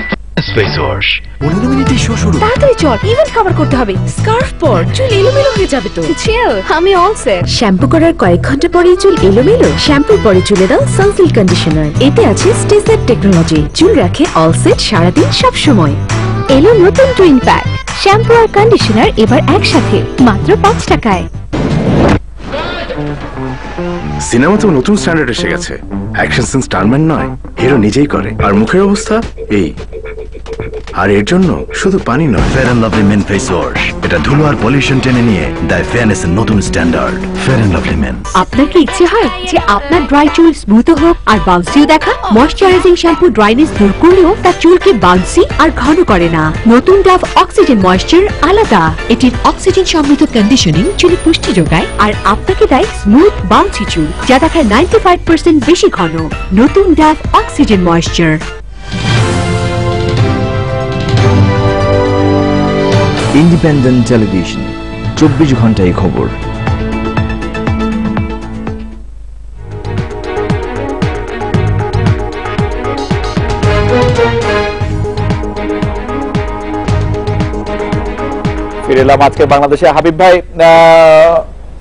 face wash. 15 মিনিটে show শুরু। তাড়াতাড়ি চল, event cover করতে হবে। Scarf পর, চুল এলোমেলো হয়ে যাবে তো। চিল, আমি অল সেট। শ্যাম্পু করার কয়েক ঘন্টা পরেই চুল এলোমেলো? শ্যাম্পুর পরে চুলে দাও সানসিল্ক কন্ডিশনার। এতে আছে স্টেসেট টেকনোলজি, চুল রাখে অল সেট সারাদিন সব সময়। এলো নতুন টুইন প্যাক, শ্যাম্পু আর কন্ডিশনার এবার একসাথে মাত্র 5 টাকায়। সিনেমা তো নতুন স্ট্যান্ডার্ড এসে গেছে। অ্যাকশন সিন স্টারম্যান নয়, হিরো নিজেই করে। আর মুখের অবস্থা এই, আর এর জন্য শুধু পানি নয়। Fair and lovely men face wash, এটা ধুলো আর পলিউশন টেনে নিয়ে দেয় ফেয়ারনেসের নতুন standard. Fair and lovely men. আপনার কি ইচ্ছে হয় যে আপনার ড্রাই চুল স্মুথ হোক আর বাউন্সিও দেখা? ময়শ্চারাইজিং শ্যাম্পু ড্রাইনেস দূর করলেও তার চুলকে বাউন্সি আর ঘন করে না। নতুন ডাভ অক্সিজেন ময়েশ্চার আলাদা। এটির অক্সিজেন সমৃদ্ধ কন্ডিশনিং চুলে পুষ্টি যোগায় আর আপনাকে দেয় স্মুথ বাউন্সি চুল, যা দেখায় 95% বেশি ঘন। নতুন Dove oxygen moisture. Independent television, 24 ঘন্টায় খবর। ফিরে এলাম আজকে বাংলাদেশে। হাবিব ভাই,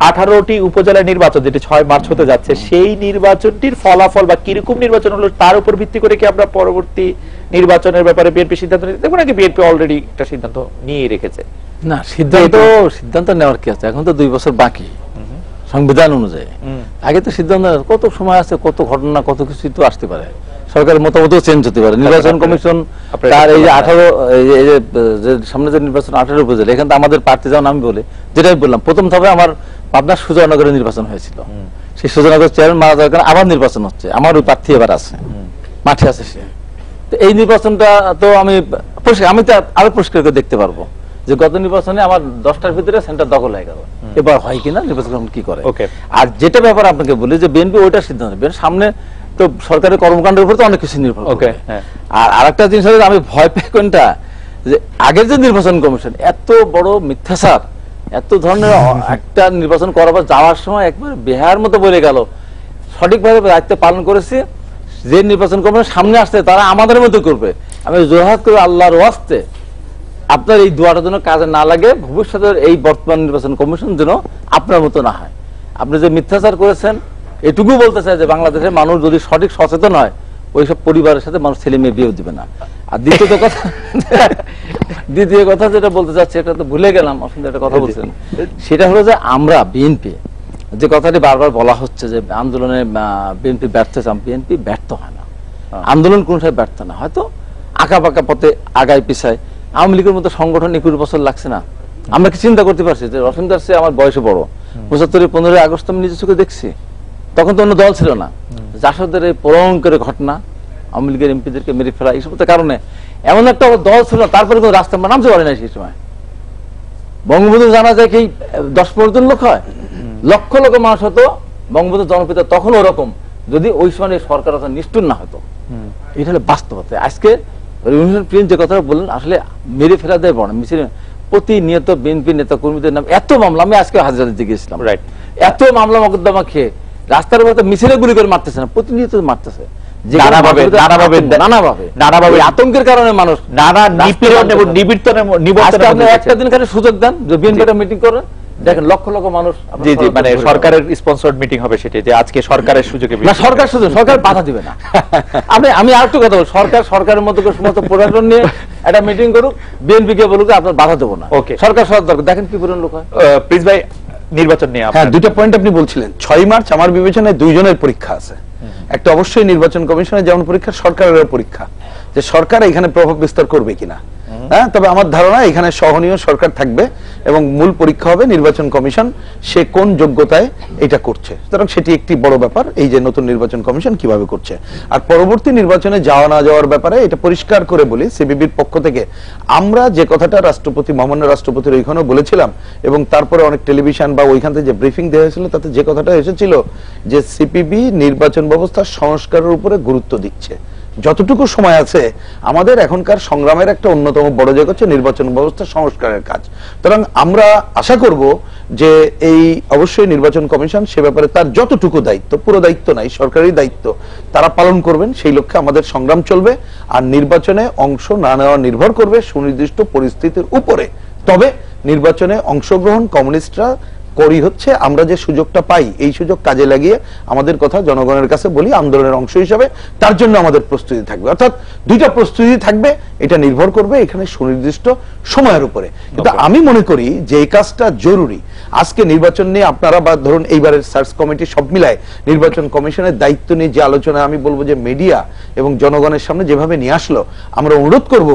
18টি উপজেলা নির্বাচন যেটি 6 মার্চ হতে যাচ্ছে, সেই নির্বাচনটির ফলাফল বা কিরকম নির্বাচন হলো তার উপর ভিত্তি করে কি আমরা পরবর্তী নির্বাচনের ব্যাপারে বিএনপি সিদ্ধান্ত নিতে দেখবো নাকি বিএনপি অলরেডি একটা সিদ্ধান্ত নিয়ে রেখেছে? না, সিদ্ধান্ত নেওয়ার কি আছে? এখন তো 2 বছর বাকি সংবিধান অনুযায়ী। আগে তো সিদ্ধান্ত কত সময় আছে, কত ঘটনা, কত কিছু তো আসতে পারে। সরকারের মতামতও চেঞ্জ হতে পারে। নির্বাচন কমিশন তার এই যে 18 সামনে যে নির্বাচন 18 উপজেলা, এখানে আমাদের প্রার্থী যেমন আমি বলে যেটাই বললাম, প্রথম ধাপে আমার পাবনার সুজানগরে নির্বাচন হয়েছিল। সেই সুজানগর চেয়ারম্যান মারা যাওয়ার কারণে আবার নির্বাচন হচ্ছে। আমার ওই প্রার্থী এবার আছে, মাঠে আছে সে। তো এই নির্বাচনটা তো আমি তো আরো পরিষ্কার করে দেখতে পারবো যে গত নির্বাচনে আমার 10টার ভিতরে সেন্টার দখল হয়ে গেল। এবার হয় কিনা নির্বাচন কি করে। আর যেটা ব্যাপার আপনাকে বলি যে বিএনপি ওইটা সিদ্ধান্ত নেবে, সামনে তো সরকারের কর্মকাণ্ডের উপর তো অনেক কিছু নির্ভর করে। আর আরেকটা জিনিস হচ্ছে আমি ভয় পাই কোনটা, যে আগের যে নির্বাচন কমিশন এত বড় মিথ্যাচার, এত ধরনের একটা নির্বাচন করাবার যাওয়ার সময় একবার বেহার মতো বলে গেল। সঠিকভাবে দায়িত্ব পালন করেছে, যে নির্বাচন কমিশন সামনে আসছে তারা আমাদের মতো করবে। আমি জোরহাত করে আল্লাহর ওয়াস্তে আপনার এই দোয়াটা যেন কাজে না লাগে, ভবিষ্যতের এই বর্তমান নির্বাচন কমিশন যেন আপনার মতো না হয়। আপনি যে মিথ্যাচার করেছেন, এটুকু বলতে চাই যে বাংলাদেশের মানুষ যদি সঠিক সচেতন হয় ওইসব পরিবারের সাথে মানুষ ছেলে মেয়ে বিয়েও দিবে না। আর দ্বিতীয় কথা যেটা বলতে চাচ্ছি, এটা তো ভুলে গেলাম, আসলে একটা কথা বলছেন, সেটা হলো যে আমরা বিএনপি যে কথাটি বারবার বলা হচ্ছে যে আন্দোলনে বিএনপি ব্যর্থ হয়েছে, বিএনপি ব্যর্থ হয় না, আন্দোলন কোন সময় ব্যর্থ না, হয়তো আঁকা পাকা পথে আগায় পিছায়। আওয়ামী লীগের মতো সংগঠন 21 বছর লাগছে না, আমরা কি চিন্তা করতে পারছি যে রসিম দাস আমার বয়সে বড়, 75 15 আগস্ট আমি নিজের চোখে দেখছি, তখন তো অন্য দল ছিল না। জাসদের এই ভয়ঙ্কর ঘটনা, আওয়ামী লীগের এমপিদেরকে মেরে ফেলা, এইসব কারণে এমন একটা দল ছিল না, তারপরে কোনো রাস্তা নামতে পারে না সেই সময়। বঙ্গবন্ধু জানা যায় কি 10-15 জন লোক হয়, লক্ষ লক্ষ মানুষ হতো। বঙ্গবন্ধু জনপিতা তখন ওরকম, যদি ওই সময় সরকার নিষ্ঠুর না হতো। এটা হলো বাস্তবতা। আজকে প্রিন্স যে কথাটা বললেন, আসলে মেরে ফেলা দেয় বড় মিছিল, প্রতিনিয়ত বিএনপি নেতা কর্মীদের নাম এত মামলা, আমি আজকে হাজারিতে গিয়েছিলাম, রাইট, এত মামলা মকদ্দমা খেয়ে রাস্তার মধ্যে মিছিলে গুলি করে মারতেছে না, প্রতিনিয়ত মারতেছে নানাভাবে আতঙ্কের কারণে মানুষ নানা একটা দিন খালি সুযোগ দেন যে বিএনপি মিটিং করেন, দেখেন লক্ষ লক্ষ মানুষ। জি জি, মানে সরকারের স্পন্সর্ড মিটিং হবে সেটা, যে আজকে সরকারের সুযোগে না, সরকার বাধা দিবে না। আমি আরেকটু কথা বল, সরকারের মতো সমস্ত প্রশাসন নিয়ে একটা মিটিং করুক, বিএনপি কে বলুক আপনার বাধা দেবো না, ওকে, সরকার সদর দেখেন কি পরিমাণ লোক হয়। প্লিজ ভাই, নির্বাচন নিয়ে হ্যাঁ, দুটো পয়েন্ট আপনি বলছিলেন। 6 মার্চ আমার বিবেচনায় 2 জনের পরীক্ষা আছে, একটা অবশ্যই নির্বাচন কমিশনের যেমন পরীক্ষা, সরকারের পরীক্ষা, যে সরকার এখানে প্রভাব বিস্তার করবে কিনা। হ্যাঁ, তবে আমার ধারণা এখানে সহনীয় সরকার থাকবে এবং মূল পরীক্ষা হবে নির্বাচন কমিশন সে কোন যোগ্যতায় এটা করছে। সুতরাং সেটি একটি বড় ব্যাপার, এই যে নতুন নির্বাচন কমিশন কিভাবে করছে। আর পরবর্তী নির্বাচনে যাওয়া না যাওয়ার ব্যাপারে এটা পরিষ্কার করে বলি, সিপিবির পক্ষ থেকে আমরা যে কথাটা রাষ্ট্রপতি, মহামান্য রাষ্ট্রপতির ওইখানেও বলেছিলাম, এবং তারপরে অনেক টেলিভিশন বা ওইখান থেকে যে ব্রিফিং দেওয়া হয়েছিল তাতে যে কথাটা এসেছিল যে সিপিবি নির্বাচন ব্যবস্থার সংস্কারের উপরে গুরুত্ব দিচ্ছে। যতটুকু সময় আছে আমাদের এখনকার সংগ্রামের একটা অন্যতম বড় জায়গা হচ্ছে নির্বাচন ব্যবস্থা সংস্কারের কাজ। সুতরাং আমরা আশা করব যে এই অবশ্যই নির্বাচন কমিশন সে ব্যাপারে তার যতটুকু দায়িত্ব, পুরো দায়িত্ব নাই, সরকারি দায়িত্ব তারা পালন করবেন, সেই লক্ষ্যে আমাদের সংগ্রাম চলবে। আর নির্বাচনে অংশ না নেওয়া নির্ভর করবে সুনির্দিষ্ট পরিস্থিতির উপরে। তবে নির্বাচনে অংশগ্রহণ কমিউনিস্টরা করি হচ্ছে, আমরা যে সুযোগটা পাই এই সুযোগ কাজে লাগিয়ে আমাদের কথা জনগণের কাছে বলি আন্দোলনের অংশ হিসাবে, তার জন্য আমাদের প্রস্তুতি থাকবে। অর্থাৎ দুইটা প্রস্তুতি থাকবে, এটা নির্ভর করবে এখানে সুনির্দিষ্ট সময়ের উপরে। কিন্তু আমি মনে করি যে এই কাজটা জরুরি। আজকে নির্বাচন নিয়ে আপনারা বা ধরুন এইবারের সার্চ কমিটি সব মিলায় নির্বাচন কমিশনের দায়িত্ব নিয়ে যে আলোচনা, আমি বলবো যে মিডিয়া এবং জনগণের সামনে যেভাবে নিয়ে আসলো, আমরা অনুরোধ করব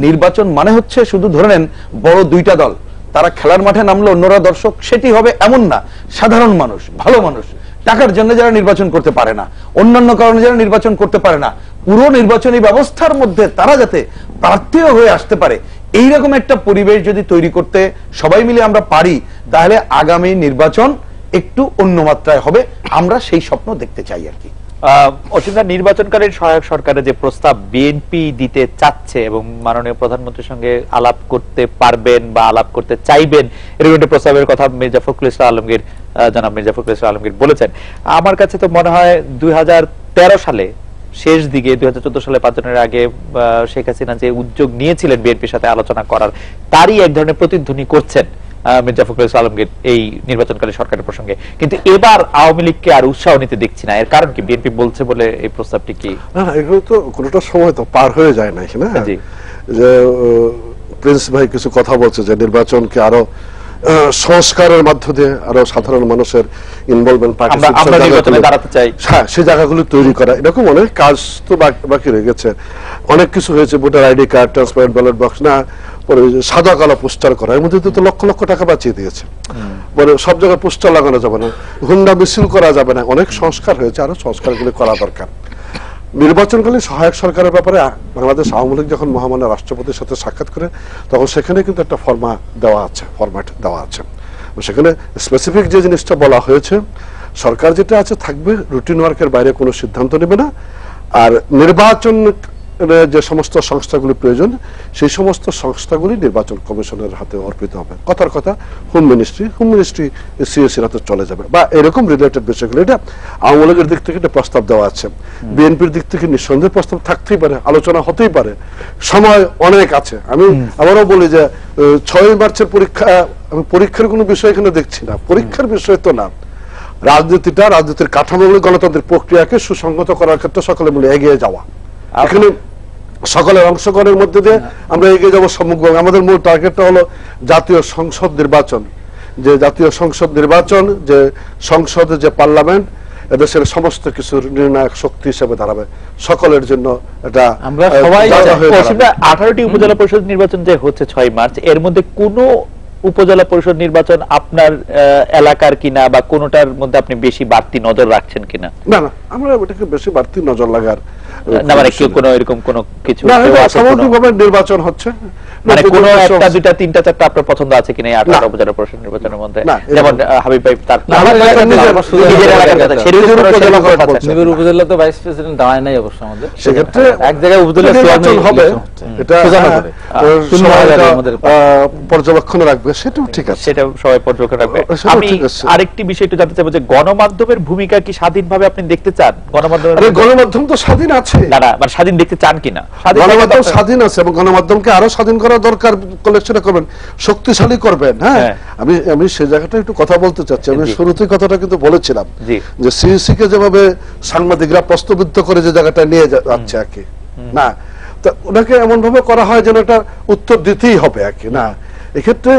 নির্বাচন মানে হচ্ছে শুধু ধরে নেন বড় দুইটা দল তারা খেলার মাঠে নামলো, অন্যরা দর্শক, সেটি হবে এমন না। সাধারণ মানুষ, ভালো মানুষ, টাকার জন্য যারা নির্বাচন করতে পারে না, অন্যান্য কারণে যারা নির্বাচন করতে পারে না, পুরো নির্বাচনী ব্যবস্থার মধ্যে তারা যাতে প্রার্থীও হয়ে আসতে পারে, এইরকম একটা পরিবেশ যদি তৈরি করতে সবাই মিলে আমরা পারি, তাহলে আগামী নির্বাচন একটু অন্য মাত্রায় হবে। আমরা সেই স্বপ্ন দেখতে চাই আর কি। অসীমদা, নির্বাচনকালীন সহায়ক সরকারের যে প্রস্তাব বিএনপি দিতে চাচ্ছে এবং মাননীয় প্রধানমন্ত্রীর সঙ্গে আলাপ করতে পারবেন বা আলাপ করতে চাইবেন, এরকম একটা প্রস্তাবের কথা মির্জা ফখরুল ইসলাম আলমগীর, জনাব মির্জা ফখরুল ইসলাম আলমগীর বলেছেন। আমার কাছে তো মনে হয় 2013 সালে শেষ দিকে, 2014 সালে 5 জনের আগে শেখ হাসিনা যে উদ্যোগ নিয়েছিলেন বিএনপির সাথে আলোচনা করার, তারই এক ধরনের প্রতিধ্বনি করছেন মির্জা ফখরুল ইসলাম আলমগীর এই নির্বাচনকালীন সরকারের প্রসঙ্গে। কিন্তু এবার আওয়ামী লীগকে আর উৎসাহ নিতে দেখছি না, এর কারণ কি? বিএনপি বলছে বলে এই প্রস্তাবটি কি? না, এগুলো তো কোনোটা সময় তো পার হয়ে যায় না, যে প্রিন্স ভাই কিছু কথা বলছে যে নির্বাচনকে আরো সংস্কারের মধ্য দিয়ে আরো সাধারণ মানুষের ইনভলভমেন্ট, সেই জায়গাগুলো তৈরি করা, এরকম অনেক কাজ তো বাকি রয়ে গেছে। অনেক কিছু হয়েছে, voter ID card, transparent ballot box, না সাদা কালো পোস্টার করা, এর মধ্যে তো লক্ষ লক্ষ টাকা বাঁচিয়ে দিয়েছে। বলে সব জায়গায় পোস্টার লাগানো যাবে না, হুন্ডা মিছিল করা যাবে না, অনেক সংস্কার হয়েছে, আরো সংস্কারগুলি করা দরকার। নির্বাচনকালীন সহায়ক সরকারের ব্যাপারে বাংলাদেশ আওয়ামী লীগ যখন মহামান্য রাষ্ট্রপতির সাথে সাক্ষাৎ করে, তখন সেখানে কিন্তু একটা ফরম্যাট দেওয়া আছে। সেখানে স্পেসিফিক যে জিনিসটা বলা হয়েছে, সরকার যেটা আছে থাকবে, রুটিন ওয়ার্কের বাইরে কোনো সিদ্ধান্ত নেবে না। আর নির্বাচন যে সমস্ত সংস্থাগুলি প্রয়োজন, সেই সমস্ত সংস্থাগুলি নির্বাচন কমিশনের হাতে অর্পিত হবে। কথার কথা হোম মিনিস্ট্রি সিএসির হাতে চলে যাবে, বা এরকম রিলেটেড বিষয়গুলো। এটা আওয়ামী লীগের দিক থেকে একটা প্রস্তাব দেওয়া আছে, বিএনপির দিক থেকে নিঃসন্দেহে প্রস্তাব থাকতেই পারে, আলোচনা হতেই পারে, সময় অনেক আছে। আমি আবারও বলি যে 6 মার্চের পরীক্ষার কোনো বিষয় এখানে দেখছি না, পরীক্ষার বিষয় তো না। রাজনীতিটা, রাজনীতির কাঠামোগুলি, গণতান্ত্রিক প্রক্রিয়াকে সুসংহত করার ক্ষেত্রে সকলে মিলে এগিয়ে যাওয়া। এখানে সকলের অংশগ্রহণের মধ্যে দিয়ে আমরা এগিয়ে যাবো সম্মুখভাবে। আমাদের মূল টার্গেটটা হলো জাতীয় সংসদ নির্বাচন, যে জাতীয় সংসদ নির্বাচন, যে সংসদে যে পার্লামেন্ট এদেশের সমস্ত কিছুর নির্ণায়ক শক্তি হিসেবে দাঁড়াবে, সকলের জন্য এটা আমরা সবাই 18টি উপজেলা পরিষদ নির্বাচন যে হচ্ছে 6 মার্চ, এর মধ্যে কোনো উপজেলা পরিষদ নির্বাচন আপনার এলাকার কিনা বা কোনোটার মধ্যে আপনি বেশি বাড়তি নজর রাখছেন কিনা? না না, আমরা এটাকে বেশি বাড়তি নজর লাগার না, মানে কি কোনো এরকম কোনো কিছু সামগ্রিকভাবে নির্বাচন হচ্ছে, মানে কোন একটা দুইটা তিনটা চারটা আপনার পছন্দ আছে কিনা এই 18 উপজেলা পরিষদ নির্বাচনের মধ্যে? যেমন হাবিব ভাই তার নিজের উপজেলা তো ভাইস প্রেসিডেন্ট দাঁড়ায় নাই অবশ্য আমাদের, সেক্ষেত্রে এক জায়গায় উপজেলা নির্বাচন হবে, এটা পর্যবেক্ষণে রাখবে, সেটাও ঠিক আছে, সেটা সবাই পর্যবেক্ষণে রাখবে। আমি আরেকটি বিষয় একটু জানতে চাইবো যে গণমাধ্যমের ভূমিকা কি স্বাধীনভাবে আপনি দেখতে চান? গণমাধ্যম তো স্বাধীন আছে, না না, মানে স্বাধীন দেখতে চান কিনা? গণমাধ্যম স্বাধীন আছে এবং গণমাধ্যমকে আরো স্বাধীন করা দরকার, সেটা করবেন, শক্তিশালী করবেন। হ্যাঁ, আমি সেই জায়গাটা একটু কথা বলতে চাচ্ছি। আমি শুরুতেই কথাটা কিন্তু বলেছিলাম যে সিইসি কে যেভাবে সাংবাদিকরা প্রশ্নবিদ্ধ করে যে জায়গাটা নিয়ে যাচ্ছে আর কি, না ওনাকে এমন ভাবে করা হয় যেন এটা উত্তর দিতেই হবে আর কি। না, এক্ষেত্রে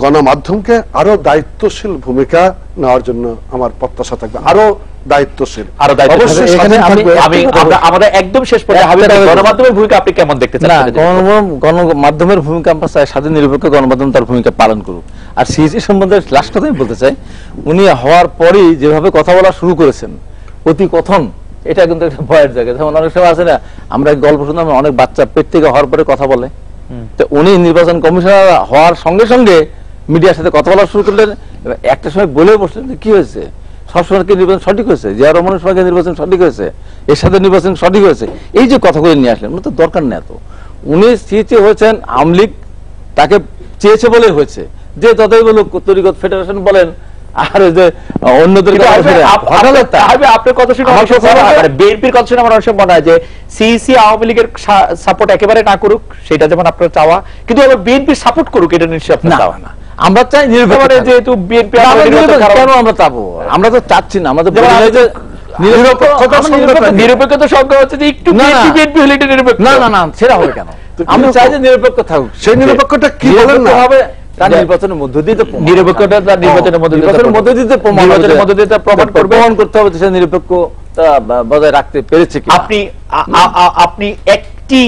গণমাধ্যমকে আরো দায়িত্বশীল ভূমিকা নেওয়ার জন্য আমার প্রত্যাশা থাকবে, আরো দায়িত্বশীল। আমাদের একদম শেষ পর্যায়ে গণমাধ্যমের ভূমিকা আপনি কেমন দেখতে চান? গণমাধ্যমের ভূমিকা আমরা চাই স্বাধীন নিরপেক্ষ গণমাধ্যম তার ভূমিকা পালন করুক। আর সিইসি সম্বন্ধে লাস্ট কথা আমি বলতে চাই, উনি হওয়ার পরই যেভাবে কথা বলা শুরু করেছেন, অতি কথন, এটা কিন্তু একটা ভয়ের জায়গা। যেমন অনেক সময় আছে না, আমরা গল্প শুনলাম অনেক বাচ্চা পেট থেকে হওয়ার পরে কথা বলে, তো উনি নির্বাচন কমিশনার হওয়ার সঙ্গে সঙ্গে মিডিয়ার সাথে কথা বলা শুরু করলেন। একটা সময় বলে বসলেন যে কি হয়েছে, সবসময় কি নির্বাচন সঠিক হয়েছে, জিয়া রহমানের সময় নির্বাচন সঠিক হয়েছে, এর সাথে নির্বাচন সঠিক হয়েছে, এই যে কথাগুলো নিয়ে আসলেন, তো দরকার নেই এত। উনি সিইসি হয়েছেন, আওয়ামী লীগ তাকে চেয়েছে বলে হয়েছে, যে ততই বলুক তরিকত ফেডারেশন বলেন আর যে অন্যদের আপনার কথা শুনে বিএনপির কথা শুনে আমার অনেক সময় মনে হয় যে সিইসি আওয়ামী লীগের সাপোর্ট একেবারে না করুক, সেটা যেমন আপনার চাওয়া, কিন্তু আবার বিএনপির সাপোর্ট করুক, এটা নিশ্চয়ই আপনার চাওয়া না। আমরা চাই নিরপেক্ষ, যেহেতু বিএনপি কেন আমরা চাবো, আমরা তো চাচ্ছি না, আমাদের নিরপেক্ষতা সংজ্ঞা হচ্ছে যে একটু বিএনপি হলে এটা নিরপেক্ষ, না না না, সেটা হবে কেন? আমি চাই যে নিরপেক্ষ থাকুক। সেই নিরপেক্ষটা কি বলেন না হবে, তার নির্বাচনের মধ্য দিয়ে নিরপেক্ষতা, তার নির্বাচনের মধ্য দিয়ে প্রমাণ করতে হবে সে নিরপেক্ষতা বজায় রাখতে পেরেছে কি। আপনি একটি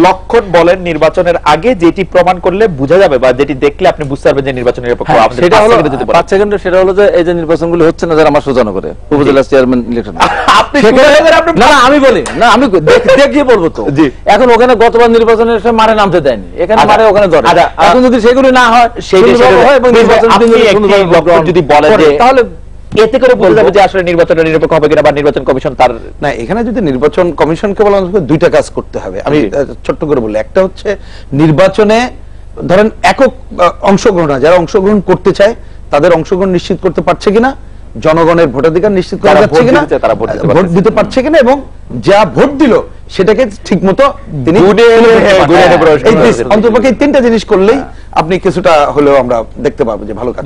লক্ষণ বলেন নির্বাচনের আগে, যেটি প্রমাণ করলে বোঝা যাবে বা যেটি দেখলে আপনি বুঝতে পারবেন যে নির্বাচন নিরপেক্ষ। সেটা হলো 5 সেকেন্ডে, সেটা হলো যে এই যে নির্বাচনগুলো হচ্ছে না যারা আমার সোজানো করে উপজেলা চেয়ারম্যান ইলেকশন, না আমি বলি না, আমি দেখিয়ে বলবো তো। এখন ওখানে গতবার নির্বাচনের সময় মারে নামতে দেয়নি, এখানে মারে ওখানে ধরে। এখন যদি সেগুলো না হয়, যদি বলেন তাহলে এতে করে বোঝা যাবে যে আসলে নির্বাচনটা নিরপেক্ষ হবে কিনা, বা নির্বাচন কমিশন তার না। এখানে যদি নির্বাচন কমিশনকে বলা হয়, দুইটা কাজ করতে হবে। আমি ছোট্ট করে বলি, একটা হচ্ছে নির্বাচনে ধরেন একক অংশগ্রহণ, যারা অংশগ্রহণ করতে চায় তাদের অংশগ্রহণ নিশ্চিত করতে পারছে কিনা, জনগণের ভোটাধিকার নিশ্চিত করা যাচ্ছে কিনা, ভোট দিতে পারছে কিনা, এবং যা ভোট দিল সেটাকে ঠিক মতো তিনি অন্ততপক্ষে 3টা জিনিস করলেই আপনি কিছুটা হলেও আমরা দেখতে পাবো যে ভালো কাজ।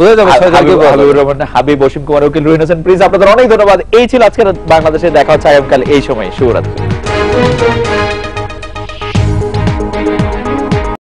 হাবিব, অসীম কুমার, উকিল, রুহিন হোসেন, প্রিন্স, আপনাদের অনেক ধন্যবাদ। এই ছিল আজকের বাংলাদেশে, দেখা হচ্ছে আগামীকাল এই সময়। শুভরাত্রি।